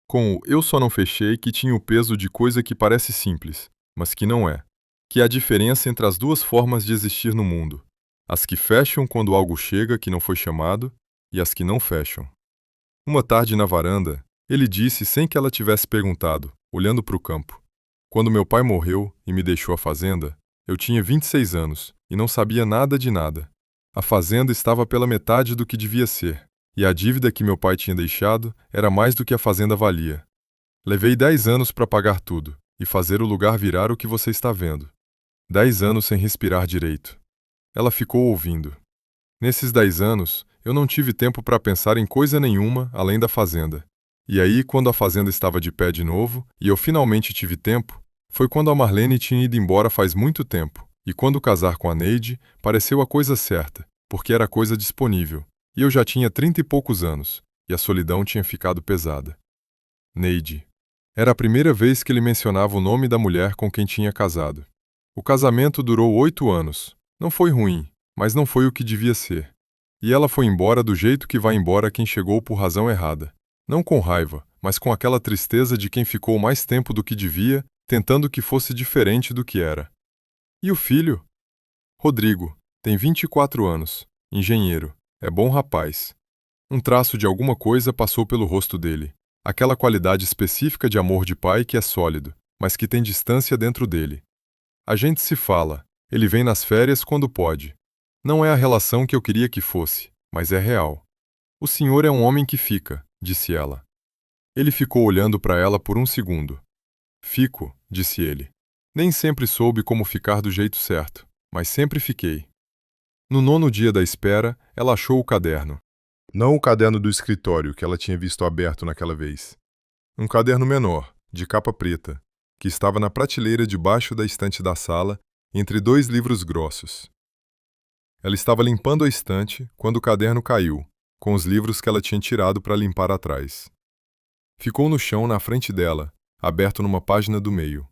Com o eu só não fechei que tinha o peso de coisa que parece simples, mas que não é. Que há diferença entre as duas formas de existir no mundo. As que fecham quando algo chega que não foi chamado e as que não fecham. Uma tarde na varanda, ele disse sem que ela tivesse perguntado, olhando para o campo. Quando meu pai morreu e me deixou a fazenda, eu tinha 26 anos e não sabia nada de nada. A fazenda estava pela metade do que devia ser, e a dívida que meu pai tinha deixado era mais do que a fazenda valia. Levei 10 anos para pagar tudo e fazer o lugar virar o que você está vendo. 10 anos sem respirar direito. Ela ficou ouvindo. Nesses 10 anos, eu não tive tempo para pensar em coisa nenhuma além da fazenda. E aí, quando a fazenda estava de pé de novo, e eu finalmente tive tempo, foi quando a Marlene tinha ido embora faz muito tempo, e quando casar com a Neide, pareceu a coisa certa, porque era a coisa disponível, e eu já tinha 30 e poucos anos, e a solidão tinha ficado pesada. Neide. Era a primeira vez que ele mencionava o nome da mulher com quem tinha casado. O casamento durou 8 anos. Não foi ruim, mas não foi o que devia ser. E ela foi embora do jeito que vai embora quem chegou por razão errada. Não com raiva, mas com aquela tristeza de quem ficou mais tempo do que devia, tentando que fosse diferente do que era. E o filho? Rodrigo. Tem 24 anos. Engenheiro. É bom rapaz. Um traço de alguma coisa passou pelo rosto dele. Aquela qualidade específica de amor de pai que é sólido, mas que tem distância dentro dele. A gente se fala, ele vem nas férias quando pode. Não é a relação que eu queria que fosse, mas é real. O senhor é um homem que fica, disse ela. Ele ficou olhando para ela por um segundo. Fico, disse ele. Nem sempre soube como ficar do jeito certo, mas sempre fiquei. No 9º dia da espera, ela achou o caderno. Não o caderno do escritório que ela tinha visto aberto naquela vez. Um caderno menor, de capa preta, que estava na prateleira debaixo da estante da sala, entre 2 livros grossos. Ela estava limpando a estante quando o caderno caiu, com os livros que ela tinha tirado para limpar atrás. Ficou no chão na frente dela, aberto numa página do meio.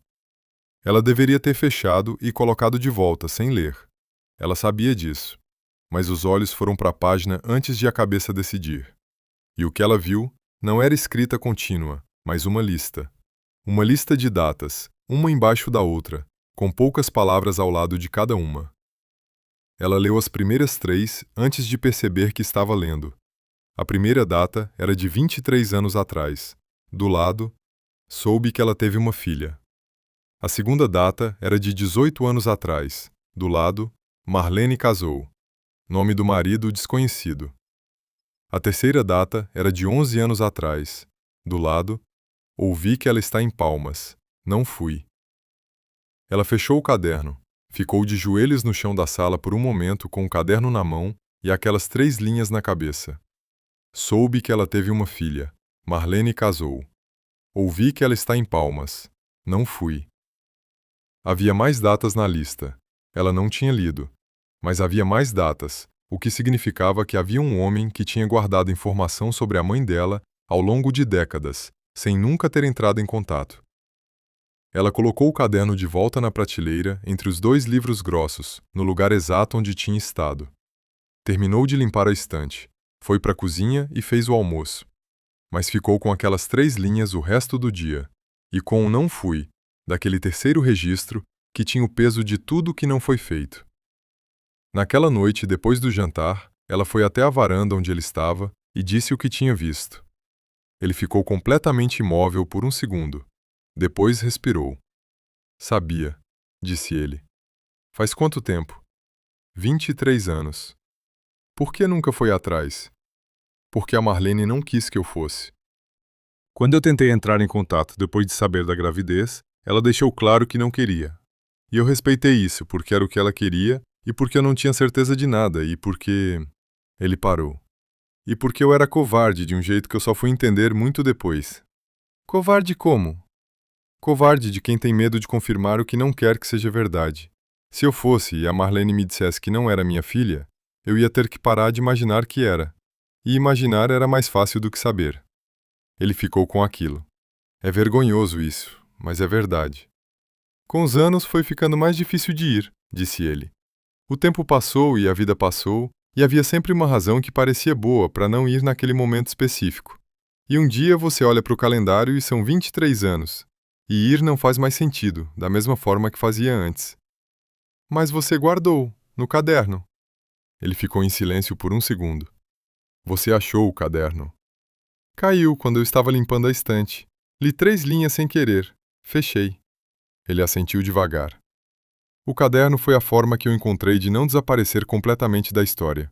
Ela deveria ter fechado e colocado de volta, sem ler. Ela sabia disso, mas os olhos foram para a página antes de a cabeça decidir. E o que ela viu não era escrita contínua, mas uma lista. Uma lista de datas, uma embaixo da outra, com poucas palavras ao lado de cada uma. Ela leu as primeiras 3 antes de perceber que estava lendo. A primeira data era de 23 anos atrás. Do lado, soube que ela teve uma filha. A segunda data era de 18 anos atrás. Do lado, Marlene casou. Nome do marido desconhecido. A terceira data era de 11 anos atrás. Do lado, ouvi que ela está em Palmas. Não fui. Ela fechou o caderno. Ficou de joelhos no chão da sala por um momento com o caderno na mão e aquelas 3 linhas na cabeça. Soube que ela teve uma filha. Marlene casou. Ouvi que ela está em Palmas. Não fui. Havia mais datas na lista. Ela não tinha lido. Mas havia mais datas, o que significava que havia um homem que tinha guardado informação sobre a mãe dela ao longo de décadas, sem nunca ter entrado em contato. Ela colocou o caderno de volta na prateleira entre os 2 livros grossos, no lugar exato onde tinha estado. Terminou de limpar a estante, foi para a cozinha e fez o almoço. Mas ficou com aquelas 3 linhas o resto do dia, e com o não fui, daquele terceiro registro que tinha o peso de tudo que não foi feito. Naquela noite, depois do jantar, ela foi até a varanda onde ele estava e disse o que tinha visto. Ele ficou completamente imóvel por um segundo. Depois respirou. Sabia, disse ele. Faz quanto tempo? 23 anos. Por que nunca foi atrás? Porque a Marlene não quis que eu fosse. Quando eu tentei entrar em contato depois de saber da gravidez, ela deixou claro que não queria. E eu respeitei isso porque era o que ela queria e porque eu não tinha certeza de nada e porque... Ele parou. E porque eu era covarde de um jeito que eu só fui entender muito depois. Covarde como? Covarde de quem tem medo de confirmar o que não quer que seja verdade. Se eu fosse e a Marlene me dissesse que não era minha filha, eu ia ter que parar de imaginar que era. E imaginar era mais fácil do que saber. Ele ficou com aquilo. É vergonhoso isso, mas é verdade. Com os anos foi ficando mais difícil de ir, disse ele. O tempo passou e a vida passou, e havia sempre uma razão que parecia boa para não ir naquele momento específico. E um dia você olha para o calendário e são 23 anos. E ir não faz mais sentido, da mesma forma que fazia antes. Mas você guardou, no caderno. Ele ficou em silêncio por um segundo. Você achou o caderno. Caiu quando eu estava limpando a estante. Li 3 linhas sem querer. Fechei. Ele assentiu devagar. O caderno foi a forma que eu encontrei de não desaparecer completamente da história.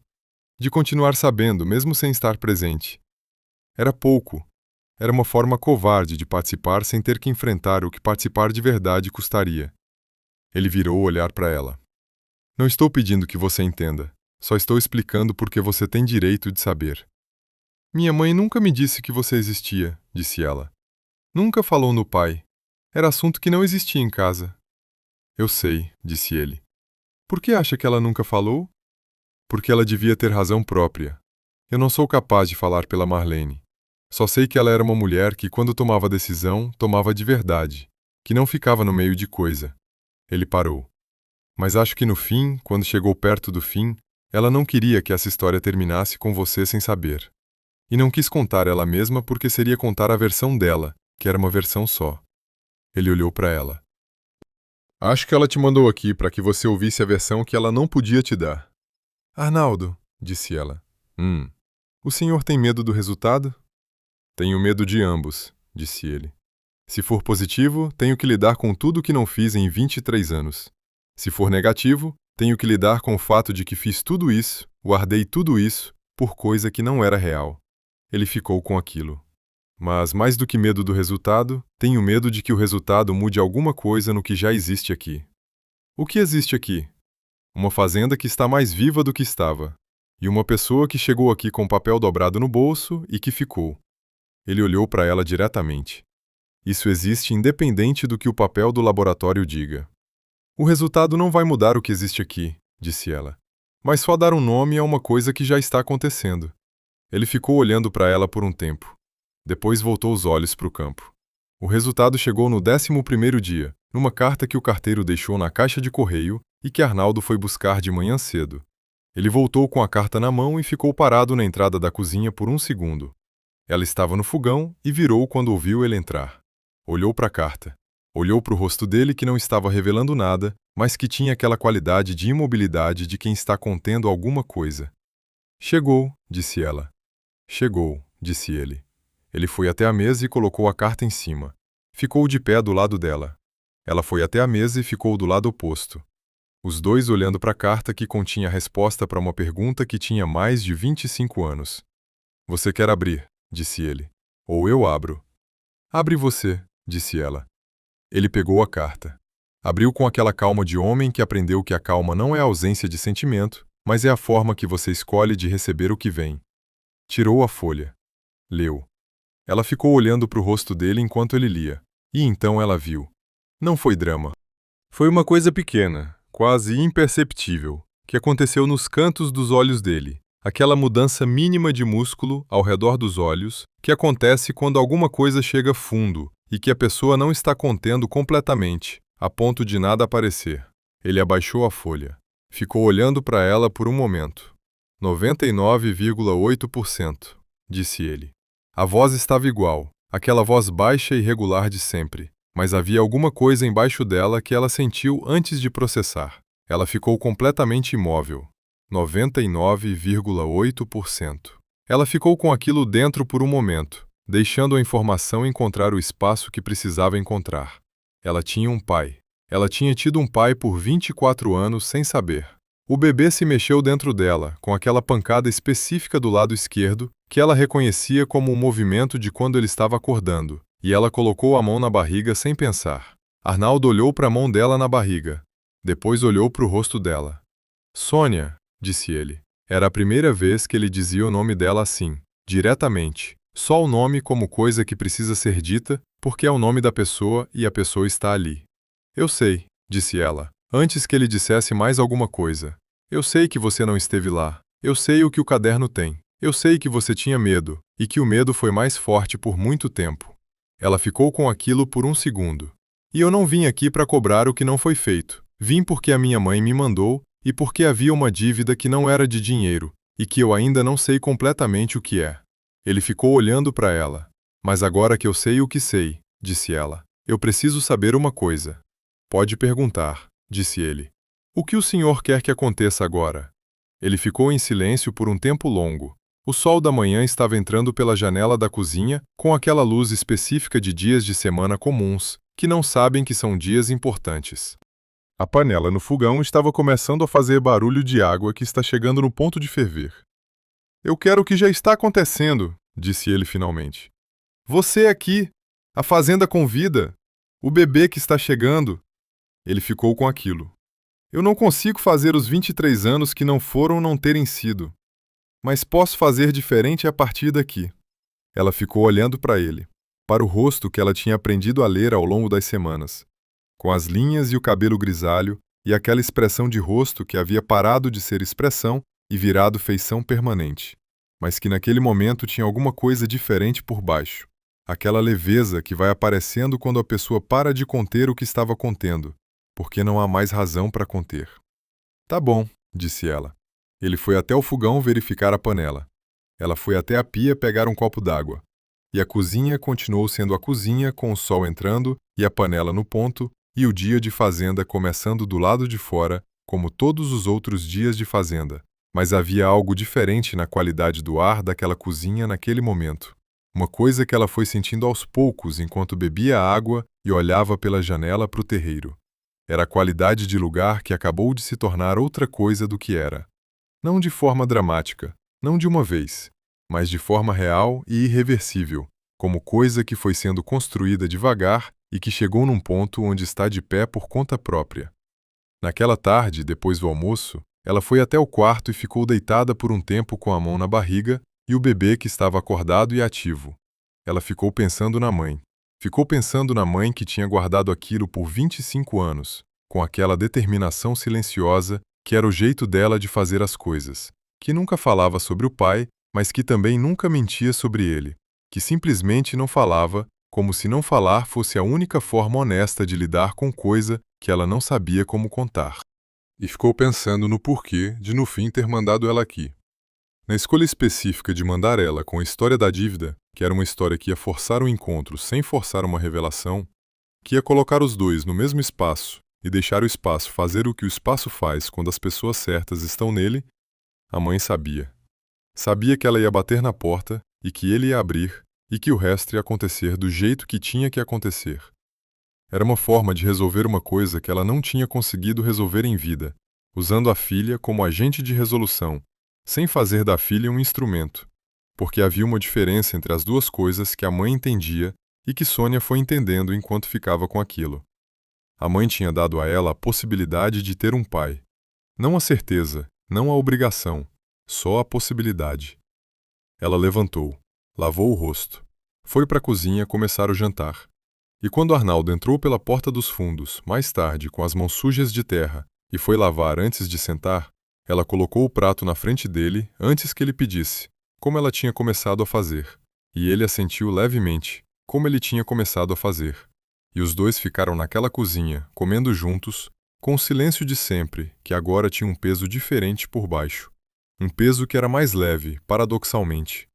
De continuar sabendo, mesmo sem estar presente. Era pouco. Era uma forma covarde de participar sem ter que enfrentar o que participar de verdade custaria. Ele virou o olhar para ela. Não estou pedindo que você entenda. Só estou explicando porque você tem direito de saber. Minha mãe nunca me disse que você existia, disse ela. Nunca falou no pai. Era assunto que não existia em casa. Eu sei, disse ele. Por que acha que ela nunca falou? Porque ela devia ter razão própria. Eu não sou capaz de falar pela Marlene. Só sei que ela era uma mulher que, quando tomava decisão, tomava de verdade, que não ficava no meio de coisa. Ele parou. Mas acho que no fim, quando chegou perto do fim, ela não queria que essa história terminasse com você sem saber. E não quis contar ela mesma porque seria contar a versão dela, que era uma versão só. Ele olhou para ela. Acho que ela te mandou aqui para que você ouvisse a versão que ela não podia te dar. Arnaldo, disse ela. O senhor tem medo do resultado? Tenho medo de ambos, disse ele. Se for positivo, tenho que lidar com tudo que não fiz em 23 anos. Se for negativo, tenho que lidar com o fato de que fiz tudo isso, guardei tudo isso, por coisa que não era real. Ele ficou com aquilo. Mas, mais do que medo do resultado, tenho medo de que o resultado mude alguma coisa no que já existe aqui. O que existe aqui? Uma fazenda que está mais viva do que estava. E uma pessoa que chegou aqui com papel dobrado no bolso e que ficou. Ele olhou para ela diretamente. Isso existe independente do que o papel do laboratório diga. O resultado não vai mudar o que existe aqui, disse ela. Mas só dar um nome a uma coisa que já está acontecendo. Ele ficou olhando para ela por um tempo. Depois voltou os olhos para o campo. O resultado chegou no 11º dia, numa carta que o carteiro deixou na caixa de correio e que Arnaldo foi buscar de manhã cedo. Ele voltou com a carta na mão e ficou parado na entrada da cozinha por um segundo. Ela estava no fogão e virou quando ouviu ele entrar. Olhou para a carta. Olhou para o rosto dele que não estava revelando nada, mas que tinha aquela qualidade de imobilidade de quem está contendo alguma coisa. Chegou, disse ela. Chegou, disse ele. Ele foi até a mesa e colocou a carta em cima. Ficou de pé do lado dela. Ela foi até a mesa e ficou do lado oposto. Os dois olhando para a carta que continha a resposta para uma pergunta que tinha mais de 25 anos. Você quer abrir, disse ele. Ou eu abro. Abre você, disse ela. Ele pegou a carta. Abriu com aquela calma de homem que aprendeu que a calma não é a ausência de sentimento, mas é a forma que você escolhe de receber o que vem. Tirou a folha. Leu. Ela ficou olhando para o rosto dele enquanto ele lia. E então ela viu. Não foi drama. Foi uma coisa pequena, quase imperceptível, que aconteceu nos cantos dos olhos dele. Aquela mudança mínima de músculo ao redor dos olhos que acontece quando alguma coisa chega fundo e que a pessoa não está contendo completamente, a ponto de nada aparecer. Ele abaixou a folha. Ficou olhando para ela por um momento. 99,8%, disse ele. A voz estava igual, aquela voz baixa e regular de sempre, mas havia alguma coisa embaixo dela que ela sentiu antes de processar. Ela ficou completamente imóvel. 99,8%. Ela ficou com aquilo dentro por um momento, deixando a informação encontrar o espaço que precisava encontrar. Ela tinha um pai. Ela tinha tido um pai por 24 anos sem saber. O bebê se mexeu dentro dela, com aquela pancada específica do lado esquerdo, que ela reconhecia como o movimento de quando ele estava acordando, e ela colocou a mão na barriga sem pensar. Arnaldo olhou para a mão dela na barriga. Depois olhou para o rosto dela. Sônia, disse ele. Era a primeira vez que ele dizia o nome dela assim, diretamente. Só o nome como coisa que precisa ser dita, porque é o nome da pessoa e a pessoa está ali. Eu sei, disse ela, antes que ele dissesse mais alguma coisa. Eu sei que você não esteve lá. Eu sei o que o caderno tem. Eu sei que você tinha medo, e que o medo foi mais forte por muito tempo. Ela ficou com aquilo por um segundo. E eu não vim aqui para cobrar o que não foi feito. Vim porque a minha mãe me mandou, e porque havia uma dívida que não era de dinheiro, e que eu ainda não sei completamente o que é. Ele ficou olhando para ela. Mas agora que eu sei o que sei, disse ela, eu preciso saber uma coisa. Pode perguntar, disse ele. O que o senhor quer que aconteça agora? Ele ficou em silêncio por um tempo longo. O sol da manhã estava entrando pela janela da cozinha com aquela luz específica de dias de semana comuns, que não sabem que são dias importantes. A panela no fogão estava começando a fazer barulho de água que está chegando no ponto de ferver. Eu quero o que já está acontecendo, disse ele finalmente. Você aqui, a fazenda com vida, o bebê que está chegando. Ele ficou com aquilo. Eu não consigo fazer os 23 anos que não foram não terem sido. Mas posso fazer diferente a partir daqui. Ela ficou olhando para ele, para o rosto que ela tinha aprendido a ler ao longo das semanas, com as linhas e o cabelo grisalho e aquela expressão de rosto que havia parado de ser expressão e virado feição permanente, mas que naquele momento tinha alguma coisa diferente por baixo, aquela leveza que vai aparecendo quando a pessoa para de conter o que estava contendo, porque não há mais razão para conter. Tá bom, disse ela. Ele foi até o fogão verificar a panela. Ela foi até a pia pegar um copo d'água. E a cozinha continuou sendo a cozinha, com o sol entrando e a panela no ponto, e o dia de fazenda começando do lado de fora, como todos os outros dias de fazenda. Mas havia algo diferente na qualidade do ar daquela cozinha naquele momento. Uma coisa que ela foi sentindo aos poucos enquanto bebia água e olhava pela janela para o terreiro. Era a qualidade de lugar que acabou de se tornar outra coisa do que era. Não de forma dramática, não de uma vez, mas de forma real e irreversível, como coisa que foi sendo construída devagar e que chegou num ponto onde está de pé por conta própria. Naquela tarde, depois do almoço, ela foi até o quarto e ficou deitada por um tempo com a mão na barriga e o bebê que estava acordado e ativo. Ela ficou pensando na mãe. Ficou pensando na mãe que tinha guardado aquilo por 25 anos, com aquela determinação silenciosa que era o jeito dela de fazer as coisas, que nunca falava sobre o pai, mas que também nunca mentia sobre ele, que simplesmente não falava, como se não falar fosse a única forma honesta de lidar com coisa que ela não sabia como contar. E ficou pensando no porquê de no fim ter mandado ela aqui. Na escolha específica de mandar ela com a história da dívida, que era uma história que ia forçar um encontro sem forçar uma revelação, que ia colocar os dois no mesmo espaço e deixar o espaço fazer o que o espaço faz quando as pessoas certas estão nele, a mãe sabia. Sabia que ela ia bater na porta e que ele ia abrir e que o resto ia acontecer do jeito que tinha que acontecer. Era uma forma de resolver uma coisa que ela não tinha conseguido resolver em vida, usando a filha como agente de resolução, sem fazer da filha um instrumento, porque havia uma diferença entre as duas coisas que a mãe entendia e que Sônia foi entendendo enquanto ficava com aquilo. A mãe tinha dado a ela a possibilidade de ter um pai. Não a certeza, não a obrigação, só a possibilidade. Ela levantou, lavou o rosto, foi para a cozinha começar o jantar. E quando Arnaldo entrou pela porta dos fundos, mais tarde, com as mãos sujas de terra, e foi lavar antes de sentar, ela colocou o prato na frente dele antes que ele pedisse, como ela tinha começado a fazer. E ele assentiu levemente, como ele tinha começado a fazer. E os dois ficaram naquela cozinha, comendo juntos, com o silêncio de sempre, que agora tinha um peso diferente por baixo. Um peso que era mais leve, paradoxalmente.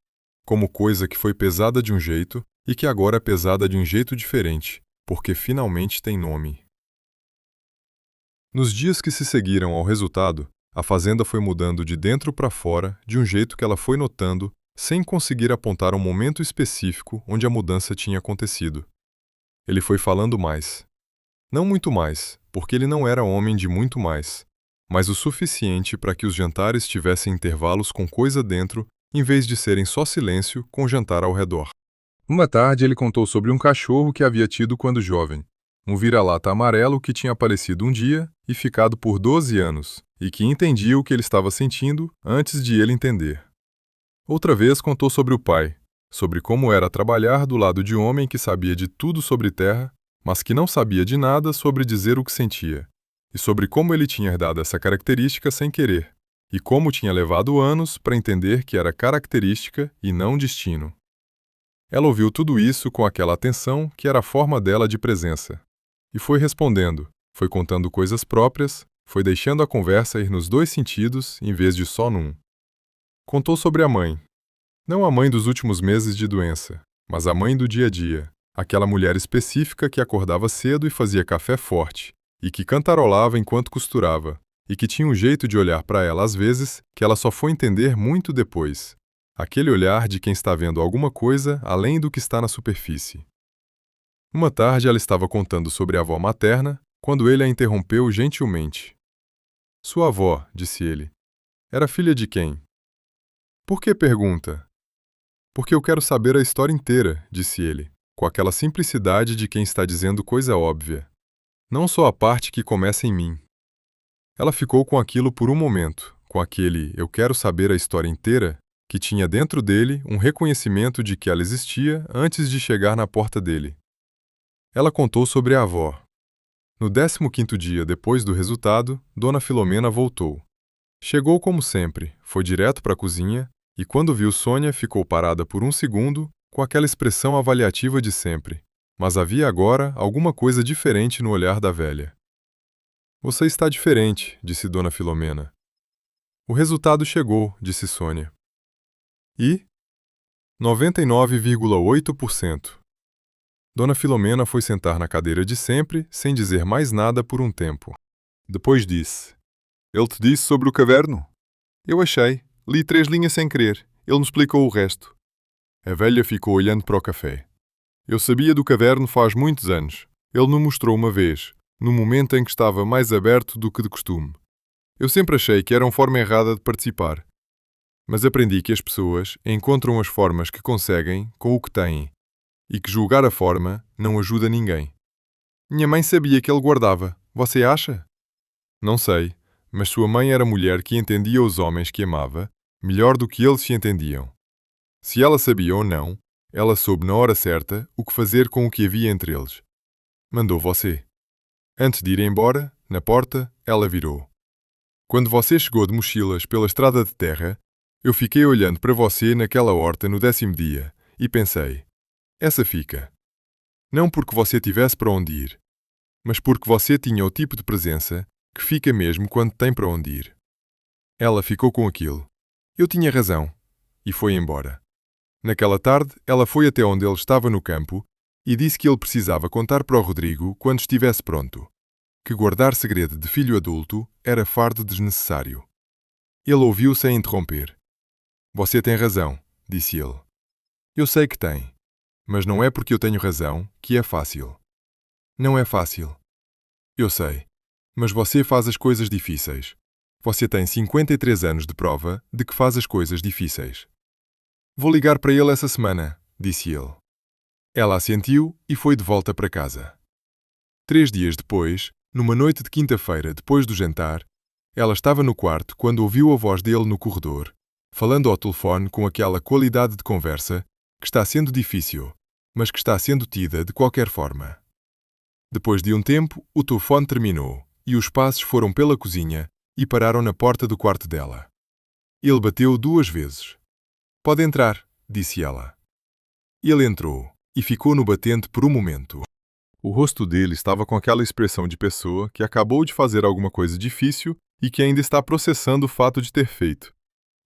Como coisa que foi pesada de um jeito e que agora é pesada de um jeito diferente, porque finalmente tem nome. Nos dias que se seguiram ao resultado, a fazenda foi mudando de dentro para fora de um jeito que ela foi notando, sem conseguir apontar um momento específico onde a mudança tinha acontecido. Ele foi falando mais. Não muito mais, porque ele não era homem de muito mais, mas o suficiente para que os jantares tivessem intervalos com coisa dentro, em vez de serem só silêncio com jantar ao redor. Uma tarde ele contou sobre um cachorro que havia tido quando jovem, um vira-lata amarelo que tinha aparecido um dia e ficado por 12 anos, e que entendia o que ele estava sentindo antes de ele entender. Outra vez contou sobre o pai, sobre como era trabalhar do lado de um homem que sabia de tudo sobre terra, mas que não sabia de nada sobre dizer o que sentia, e sobre como ele tinha herdado essa característica sem querer, e como tinha levado anos para entender que era característica e não destino. Ela ouviu tudo isso com aquela atenção que era a forma dela de presença. E foi respondendo, foi contando coisas próprias, foi deixando a conversa ir nos dois sentidos em vez de só num. Contou sobre a mãe. Não a mãe dos últimos meses de doença, mas a mãe do dia a dia, aquela mulher específica que acordava cedo e fazia café forte, e que cantarolava enquanto costurava, e que tinha um jeito de olhar para ela às vezes que ela só foi entender muito depois. Aquele olhar de quem está vendo alguma coisa além do que está na superfície. Uma tarde ela estava contando sobre a avó materna, quando ele a interrompeu gentilmente. Sua avó, disse ele, era filha de quem? Por que pergunta? Porque eu quero saber a história inteira, disse ele, com aquela simplicidade de quem está dizendo coisa óbvia. Não só a parte que começa em mim. Ela ficou com aquilo por um momento, com aquele "eu quero saber a história inteira", que tinha dentro dele um reconhecimento de que ela existia antes de chegar na porta dele. Ela contou sobre a avó. No 15º dia depois do resultado, Dona Filomena voltou. Chegou como sempre, foi direto para a cozinha e, quando viu Sônia, ficou parada por um segundo, com aquela expressão avaliativa de sempre. Mas havia agora alguma coisa diferente no olhar da velha. "Você está diferente", disse Dona Filomena. "O resultado chegou", disse Sônia. "E?" 99,8%. Dona Filomena foi sentar na cadeira de sempre, sem dizer mais nada por um tempo. Depois disse: "Ele te disse sobre o caverno?" "Eu achei. Li 3 linhas sem querer. Ele me explicou o resto." A velha ficou olhando para o café. "Eu sabia do caverno faz muitos anos. Ele me mostrou uma vez, no momento em que estava mais aberto do que de costume. Eu sempre achei que era uma forma errada de participar. Mas aprendi que as pessoas encontram as formas que conseguem com o que têm, e que julgar a forma não ajuda ninguém. Minha mãe sabia que ele guardava. Você acha?" "Não sei, mas sua mãe era mulher que entendia os homens que amava melhor do que eles se entendiam. Se ela sabia ou não, ela soube na hora certa o que fazer com o que havia entre eles. Mandou você." Antes de ir embora, na porta, ela virou. "Quando você chegou de mochilas pela estrada de terra, eu fiquei olhando para você naquela horta no 10º dia e pensei, essa fica. Não porque você tivesse para onde ir, mas porque você tinha o tipo de presença que fica mesmo quando tem para onde ir." Ela ficou com aquilo. Eu tinha razão. E foi embora. Naquela tarde, ela foi até onde ele estava no campo e disse que ele precisava contar para o Rodrigo quando estivesse pronto. Que guardar segredo de filho adulto era fardo desnecessário. Ele ouviu sem interromper. "Você tem razão", disse ele. "Eu sei que tem. Mas não é porque eu tenho razão que é fácil." "Não é fácil." "Eu sei. Mas você faz as coisas difíceis. Você tem 53 anos de prova de que faz as coisas difíceis." "Vou ligar para ele essa semana", disse ele. Ela assentiu e foi de volta para casa. 3 dias depois, numa noite de quinta-feira depois do jantar, ela estava no quarto quando ouviu a voz dele no corredor, falando ao telefone com aquela qualidade de conversa que está sendo difícil, mas que está sendo tida de qualquer forma. Depois de um tempo, o telefone terminou e os passos foram pela cozinha e pararam na porta do quarto dela. Ele bateu 2 vezes. "Pode entrar", disse ela. Ele entrou e ficou no batente por um momento. O rosto dele estava com aquela expressão de pessoa que acabou de fazer alguma coisa difícil e que ainda está processando o fato de ter feito.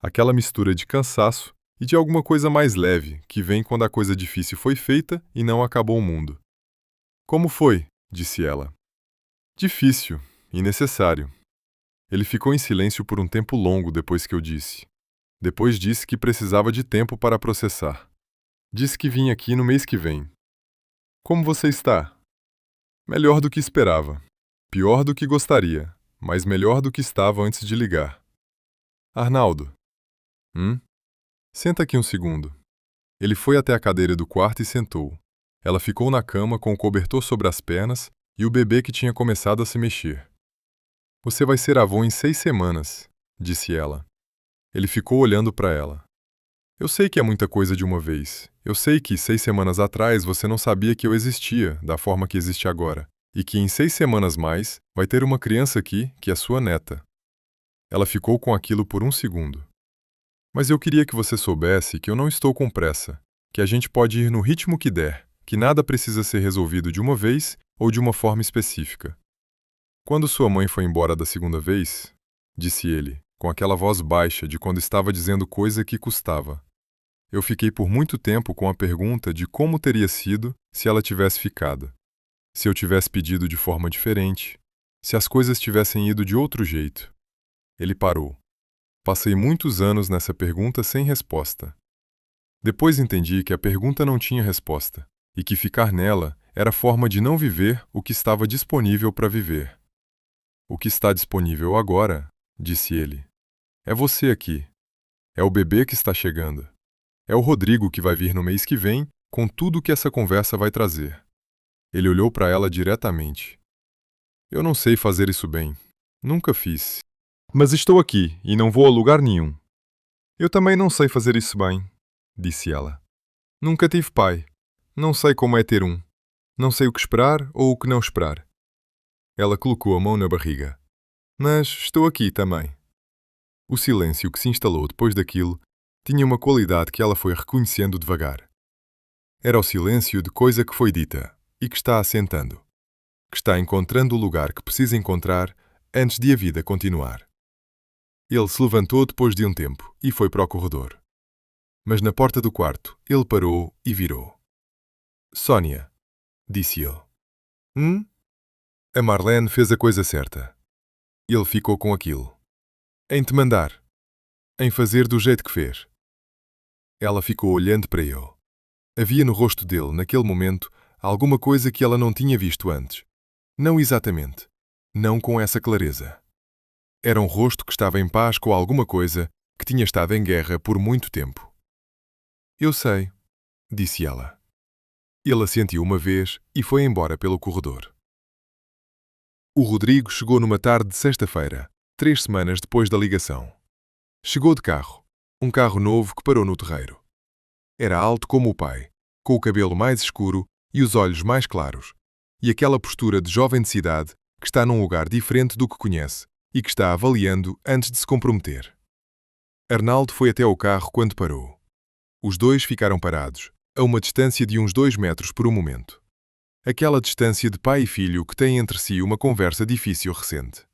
Aquela mistura de cansaço e de alguma coisa mais leve que vem quando a coisa difícil foi feita e não acabou o mundo. "Como foi?", disse ela. "Difícil e necessário." Ele ficou em silêncio por um tempo longo depois que eu disse. Depois disse que precisava de tempo para processar. Disse que vinha aqui no mês que vem. "Como você está?" "Melhor do que esperava. Pior do que gostaria, mas melhor do que estava antes de ligar." "Arnaldo." Senta aqui um segundo." Ele foi até a cadeira do quarto e sentou. Ela ficou na cama com o cobertor sobre as pernas e o bebê que tinha começado a se mexer. "Você vai ser avô em 6 semanas", disse ela. Ele ficou olhando para ela. "Eu sei que é muita coisa de uma vez. Eu sei que 6 semanas atrás você não sabia que eu existia da forma que existe agora, e que em 6 semanas mais vai ter uma criança aqui que é sua neta." Ela ficou com aquilo por um segundo. "Mas eu queria que você soubesse que eu não estou com pressa, que a gente pode ir no ritmo que der, que nada precisa ser resolvido de uma vez ou de uma forma específica." "Quando sua mãe foi embora da segunda vez", disse ele, com aquela voz baixa de quando estava dizendo coisa que custava, "eu fiquei por muito tempo com a pergunta de como teria sido se ela tivesse ficado. Se eu tivesse pedido de forma diferente, se as coisas tivessem ido de outro jeito." Ele parou. "Passei muitos anos nessa pergunta sem resposta. Depois entendi que a pergunta não tinha resposta e que ficar nela era forma de não viver o que estava disponível para viver." "O que está disponível agora", disse ele, "é você aqui. É o bebê que está chegando. É o Rodrigo que vai vir no mês que vem com tudo que essa conversa vai trazer." Ele olhou para ela diretamente. "Eu não sei fazer isso bem. Nunca fiz. Mas estou aqui e não vou a lugar nenhum. Eu também não sei fazer isso bem, disse ela. Nunca tive pai. Não sei como é ter um. Não sei o que esperar ou o que não esperar. Ela colocou a mão na barriga. Mas estou aqui também. O silêncio que se instalou depois daquilo tinha uma qualidade que ela foi reconhecendo devagar. Era o silêncio de coisa que foi dita e que está assentando, que está encontrando o lugar que precisa encontrar antes de a vida continuar. Ele se levantou depois de um tempo e foi para o corredor. Mas na porta do quarto ele parou e virou. Sónia, disse ele. A Marlene fez a coisa certa. Ele ficou com aquilo. Em te mandar. Em fazer do jeito que fez. Ela ficou olhando para ele. Havia no rosto dele, naquele momento, alguma coisa que ela não tinha visto antes. Não exatamente. Não com essa clareza. Era um rosto que estava em paz com alguma coisa que tinha estado em guerra por muito tempo. Eu sei, disse ela. Ele assentiu uma vez e foi embora pelo corredor. O Rodrigo chegou numa tarde de sexta-feira, 3 semanas depois da ligação. Chegou de carro, um carro novo que parou no terreiro. Era alto como o pai, com o cabelo mais escuro e os olhos mais claros, e aquela postura de jovem de cidade que está num lugar diferente do que conhece e que está avaliando antes de se comprometer. Arnaldo foi até o carro quando parou. Os dois ficaram parados, a uma distância de uns 2 metros por um momento. Aquela distância de pai e filho que têm entre si uma conversa difícil recente.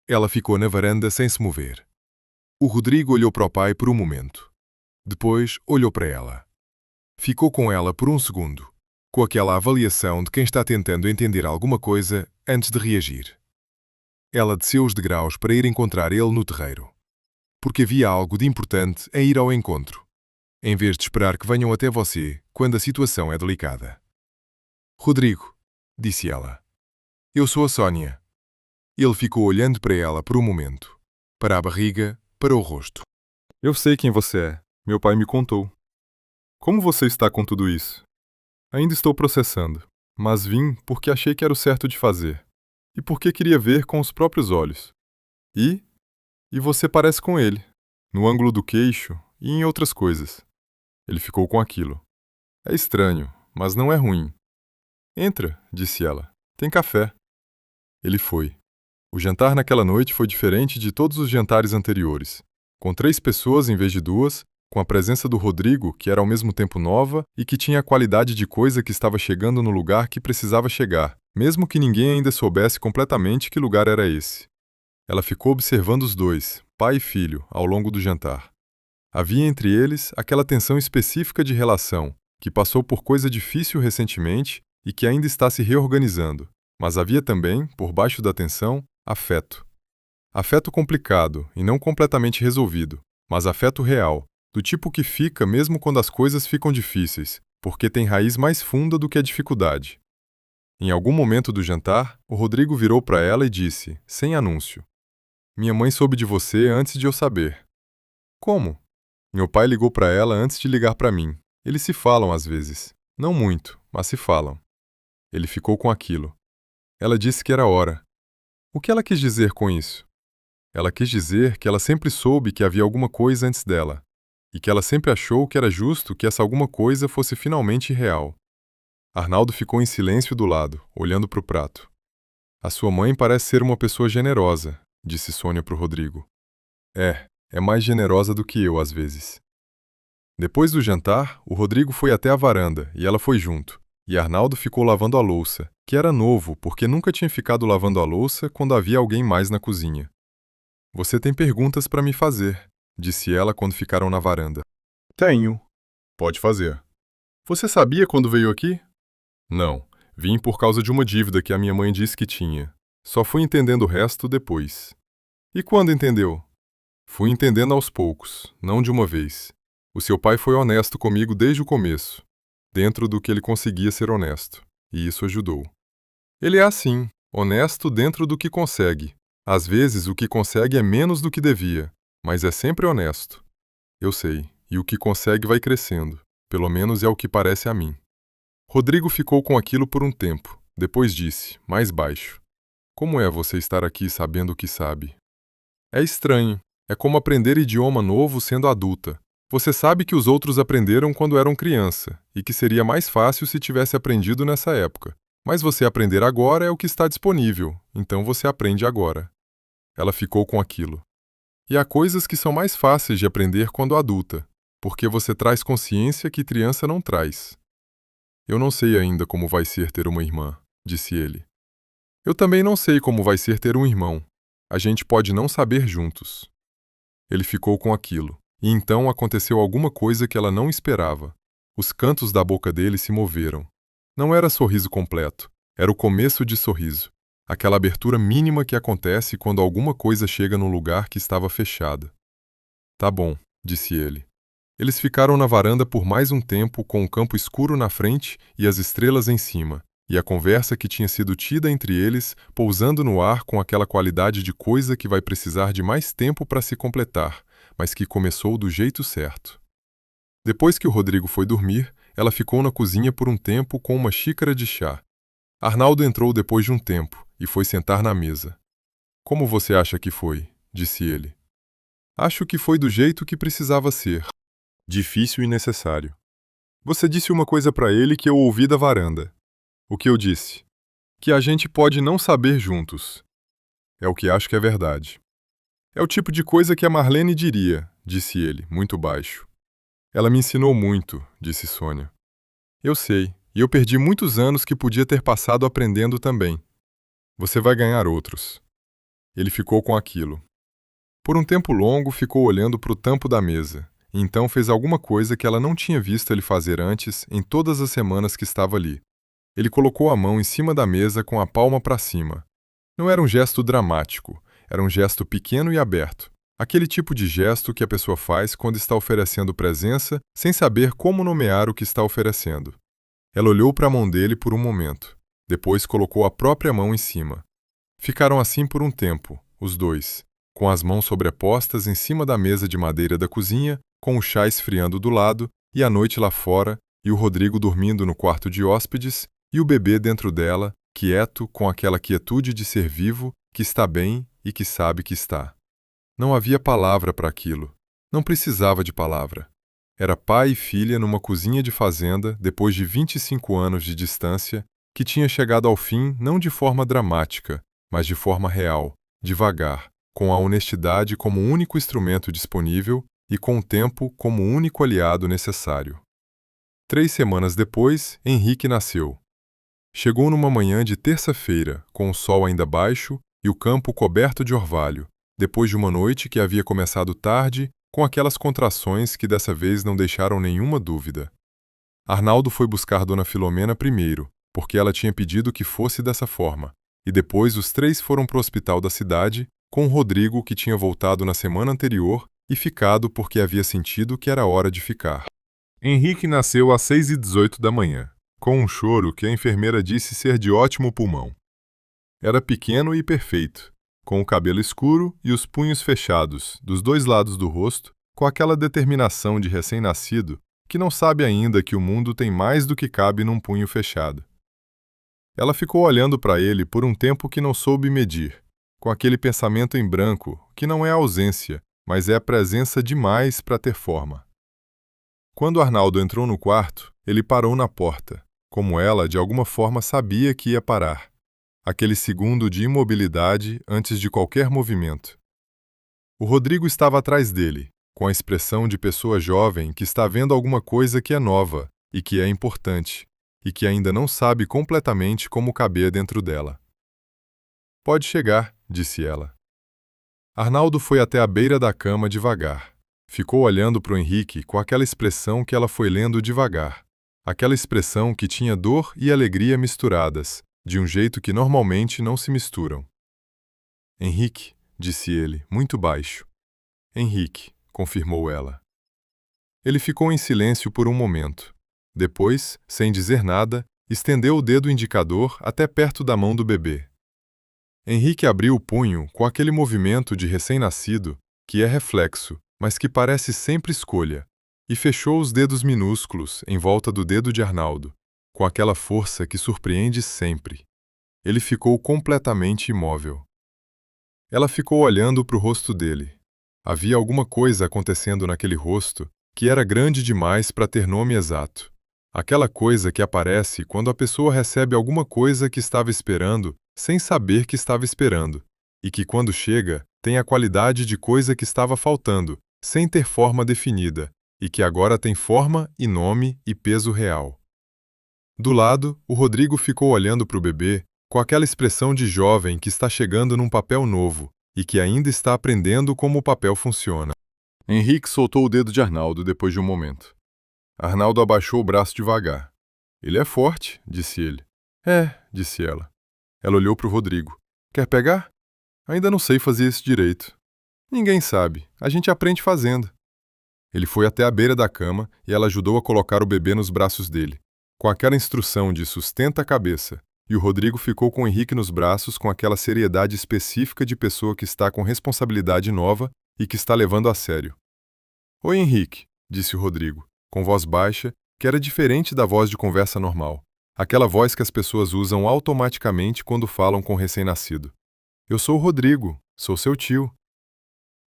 Ela ficou na varanda sem se mover. O Rodrigo olhou para o pai por um momento. Depois olhou para ela. Ficou com ela por um segundo, com aquela avaliação de quem está tentando entender alguma coisa antes de reagir. Ela desceu os degraus para ir encontrar ele no terreiro. Porque havia algo de importante em ir ao encontro, em vez de esperar que venham até você quando a situação é delicada. Rodrigo, disse ela. Eu sou a Sónia. Ele ficou olhando para ela por um momento, para a barriga, para o rosto. Eu sei quem você é. Meu pai me contou. Como você está com tudo isso? Ainda estou processando, mas vim porque achei que era o certo de fazer. E porque queria ver com os próprios olhos. E você parece com ele, no ângulo do queixo e em outras coisas. Ele ficou com aquilo. É estranho, mas não é ruim. Entra, disse ela. Tem café. Ele foi. O jantar naquela noite foi diferente de todos os jantares anteriores, com 3 pessoas em vez de 2, com a presença do Rodrigo, que era ao mesmo tempo nova e que tinha a qualidade de coisa que estava chegando no lugar que precisava chegar, mesmo que ninguém ainda soubesse completamente que lugar era esse. Ela ficou observando os dois, pai e filho, ao longo do jantar. Havia entre eles aquela tensão específica de relação, que passou por coisa difícil recentemente e que ainda está se reorganizando, mas havia também, por baixo da tensão, afeto. Afeto complicado e não completamente resolvido, mas afeto real, do tipo que fica mesmo quando as coisas ficam difíceis, porque tem raiz mais funda do que a dificuldade. Em algum momento do jantar, o Rodrigo virou para ela e disse, sem anúncio: Minha mãe soube de você antes de eu saber. Como? Meu pai ligou para ela antes de ligar para mim. Eles se falam às vezes. Não muito, mas se falam. Ele ficou com aquilo. Ela disse que era hora. O que ela quis dizer com isso? Ela quis dizer que ela sempre soube que havia alguma coisa antes dela, e que ela sempre achou que era justo que essa alguma coisa fosse finalmente real. Arnaldo ficou em silêncio do lado, olhando para o prato. A sua mãe parece ser uma pessoa generosa, disse Sônia para o Rodrigo. É mais generosa do que eu às vezes. Depois do jantar, o Rodrigo foi até a varanda e ela foi junto, e Arnaldo ficou lavando a louça, que era novo porque nunca tinha ficado lavando a louça quando havia alguém mais na cozinha. Você tem perguntas para me fazer, disse ela quando ficaram na varanda. Tenho. Pode fazer. Você sabia quando veio aqui? Não, vim por causa de uma dívida que a minha mãe disse que tinha. Só fui entendendo o resto depois. E quando entendeu? Fui entendendo aos poucos, não de uma vez. O seu pai foi honesto comigo desde o começo, dentro do que ele conseguia ser honesto, e isso ajudou. Ele é assim, honesto dentro do que consegue. Às vezes o que consegue é menos do que devia, mas é sempre honesto. Eu sei, e o que consegue vai crescendo, pelo menos é o que parece a mim. Rodrigo ficou com aquilo por um tempo, depois disse, mais baixo: Como é você estar aqui sabendo o que sabe? É estranho. É como aprender idioma novo sendo adulta. Você sabe que os outros aprenderam quando eram criança, e que seria mais fácil se tivesse aprendido nessa época. Mas você aprender agora é o que está disponível, então você aprende agora. Ela ficou com aquilo. E há coisas que são mais fáceis de aprender quando adulta, porque você traz consciência que criança não traz. Eu não sei ainda como vai ser ter uma irmã, disse ele. Eu também não sei como vai ser ter um irmão. A gente pode não saber juntos. Ele ficou com aquilo. E então aconteceu alguma coisa que ela não esperava. Os cantos da boca dele se moveram. Não era sorriso completo. Era o começo de sorriso. Aquela abertura mínima que acontece quando alguma coisa chega num lugar que estava fechada. Tá bom, disse ele. Eles ficaram na varanda por mais um tempo com o campo escuro na frente e as estrelas em cima, e a conversa que tinha sido tida entre eles pousando no ar com aquela qualidade de coisa que vai precisar de mais tempo para se completar, mas que começou do jeito certo. Depois que o Rodrigo foi dormir, ela ficou na cozinha por um tempo com uma xícara de chá. Arnaldo entrou depois de um tempo e foi sentar na mesa. Como você acha que foi? Disse ele. Acho que foi do jeito que precisava ser. Difícil e necessário. Você disse uma coisa para ele que eu ouvi da varanda. O que eu disse? Que a gente pode não saber juntos. É o que acho que é verdade. É o tipo de coisa que a Marlene diria, disse ele, muito baixo. Ela me ensinou muito, disse Sônia. Eu sei, e eu perdi muitos anos que podia ter passado aprendendo também. Você vai ganhar outros. Ele ficou com aquilo. Por um tempo longo ficou olhando para o tampo da mesa, e então fez alguma coisa que ela não tinha visto ele fazer antes em todas as semanas que estava ali. Ele colocou a mão em cima da mesa com a palma para cima. Não era um gesto dramático, era um gesto pequeno e aberto. Aquele tipo de gesto que a pessoa faz quando está oferecendo presença sem saber como nomear o que está oferecendo. Ela olhou para a mão dele por um momento. Depois colocou a própria mão em cima. Ficaram assim por um tempo, os dois, com as mãos sobrepostas em cima da mesa de madeira da cozinha, com o chá esfriando do lado, e a noite lá fora, e o Rodrigo dormindo no quarto de hóspedes, e o bebê dentro dela, quieto, com aquela quietude de ser vivo, que está bem e que sabe que está. Não havia palavra para aquilo. Não precisava de palavra. Era pai e filha numa cozinha de fazenda, depois de 25 anos de distância, que tinha chegado ao fim não de forma dramática, mas de forma real, devagar, com a honestidade como único instrumento disponível e com o tempo como único aliado necessário. 3 semanas depois, Henrique nasceu. Chegou numa manhã de terça-feira, com o sol ainda baixo e o campo coberto de orvalho, depois de uma noite que havia começado tarde, com aquelas contrações que dessa vez não deixaram nenhuma dúvida. Arnaldo foi buscar Dona Filomena primeiro, porque ela tinha pedido que fosse dessa forma, e depois os 3 foram para o hospital da cidade, com o Rodrigo, que tinha voltado na semana anterior e ficado porque havia sentido que era hora de ficar. Henrique nasceu às 6h18 da manhã, com um choro que a enfermeira disse ser de ótimo pulmão. Era pequeno e perfeito, com o cabelo escuro e os punhos fechados, dos 2 lados do rosto, com aquela determinação de recém-nascido que não sabe ainda que o mundo tem mais do que cabe num punho fechado. Ela ficou olhando para ele por um tempo que não soube medir, com aquele pensamento em branco que não é ausência, mas é a presença demais para ter forma. Quando Arnaldo entrou no quarto, ele parou na porta, como ela de alguma forma sabia que ia parar. Aquele segundo de imobilidade antes de qualquer movimento. O Rodrigo estava atrás dele, com a expressão de pessoa jovem que está vendo alguma coisa que é nova e que é importante, e que ainda não sabe completamente como caber dentro dela. Pode chegar, disse ela. Arnaldo foi até a beira da cama devagar. Ficou olhando para o Henrique com aquela expressão que ela foi lendo devagar. Aquela expressão que tinha dor e alegria misturadas, de um jeito que normalmente não se misturam. Henrique, disse ele, muito baixo. Henrique, confirmou ela. Ele ficou em silêncio por um momento. Depois, sem dizer nada, estendeu o dedo indicador até perto da mão do bebê. Henrique abriu o punho com aquele movimento de recém-nascido que é reflexo, mas que parece sempre escolha, e fechou os dedos minúsculos em volta do dedo de Arnaldo, com aquela força que surpreende sempre. Ele ficou completamente imóvel. Ela ficou olhando para o rosto dele. Havia alguma coisa acontecendo naquele rosto que era grande demais para ter nome exato. Aquela coisa que aparece quando a pessoa recebe alguma coisa que estava esperando sem saber que estava esperando, e que quando chega tem a qualidade de coisa que estava faltando, sem ter forma definida, e que agora tem forma e nome e peso real. Do lado, o Rodrigo ficou olhando para o bebê com aquela expressão de jovem que está chegando num papel novo e que ainda está aprendendo como o papel funciona. Henrique soltou o dedo de Arnaldo depois de um momento. Arnaldo abaixou o braço devagar. Ele é forte, disse ele. É, disse ela. Ela olhou para o Rodrigo. Quer pegar? Ainda não sei fazer isso direito. Ninguém sabe, a gente aprende fazendo. Ele foi até a beira da cama e ela ajudou a colocar o bebê nos braços dele, com aquela instrução de sustenta a cabeça, e o Rodrigo ficou com o Henrique nos braços com aquela seriedade específica de pessoa que está com responsabilidade nova e que está levando a sério. Oi, Henrique, disse o Rodrigo, com voz baixa, que era diferente da voz de conversa normal, aquela voz que as pessoas usam automaticamente quando falam com o recém-nascido. Eu sou o Rodrigo, sou seu tio.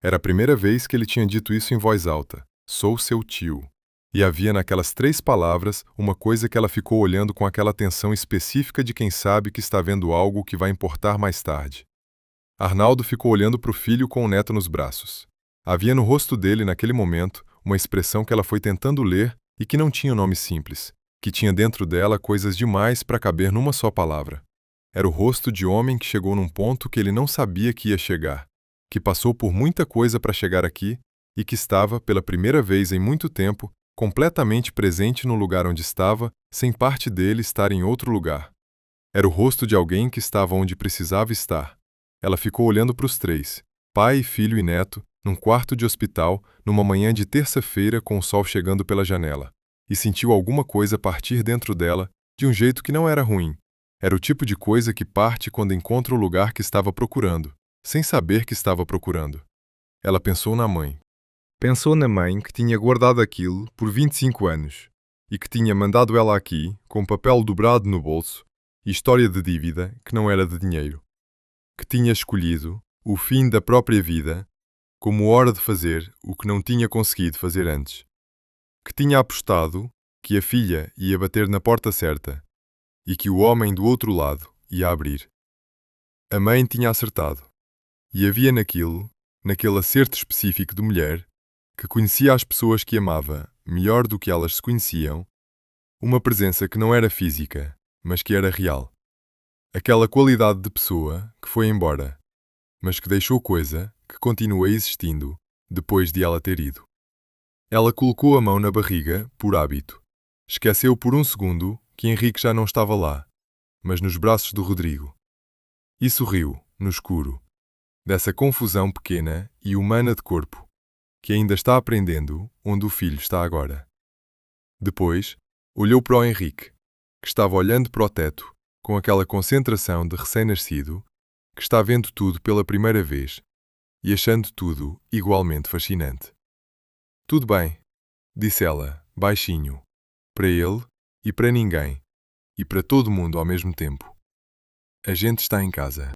Era a primeira vez que ele tinha dito isso em voz alta. Sou seu tio. E havia naquelas 3 palavras uma coisa que ela ficou olhando com aquela atenção específica de quem sabe que está vendo algo que vai importar mais tarde. Arnaldo ficou olhando para o filho com o neto nos braços. Havia no rosto dele, naquele momento, uma expressão que ela foi tentando ler e que não tinha nome simples, que tinha dentro dela coisas demais para caber numa só palavra. Era o rosto de homem que chegou num ponto que ele não sabia que ia chegar, que passou por muita coisa para chegar aqui e que estava, pela primeira vez em muito tempo, completamente presente no lugar onde estava, sem parte dele estar em outro lugar. Era o rosto de alguém que estava onde precisava estar. Ela ficou olhando para os 3, pai, filho e neto, num quarto de hospital, numa manhã de terça-feira com o sol chegando pela janela, e sentiu alguma coisa partir dentro dela, de um jeito que não era ruim. Era o tipo de coisa que parte quando encontra o lugar que estava procurando, sem saber que estava procurando. Ela pensou na mãe. Pensou na mãe que tinha guardado aquilo por 25 anos e que tinha mandado ela aqui com papel dobrado no bolso e história de dívida que não era de dinheiro. Que tinha escolhido o fim da própria vida como hora de fazer o que não tinha conseguido fazer antes. Que tinha apostado que a filha ia bater na porta certa e que o homem do outro lado ia abrir. A mãe tinha acertado. E havia naquele acerto específico de mulher, que conhecia as pessoas que amava melhor do que elas se conheciam, uma presença que não era física, mas que era real. Aquela qualidade de pessoa que foi embora, mas que deixou coisa que continua existindo depois de ela ter ido. Ela colocou a mão na barriga por hábito. Esqueceu por um segundo que Henrique já não estava lá, mas nos braços do Rodrigo. E sorriu, no escuro, dessa confusão pequena e humana de corpo, que ainda está aprendendo onde o filho está agora. Depois, olhou para o Henrique, que estava olhando para o teto, com aquela concentração de recém-nascido, que está vendo tudo pela primeira vez e achando tudo igualmente fascinante. Tudo bem, disse ela, baixinho, para ele e para ninguém, e para todo mundo ao mesmo tempo. A gente está em casa.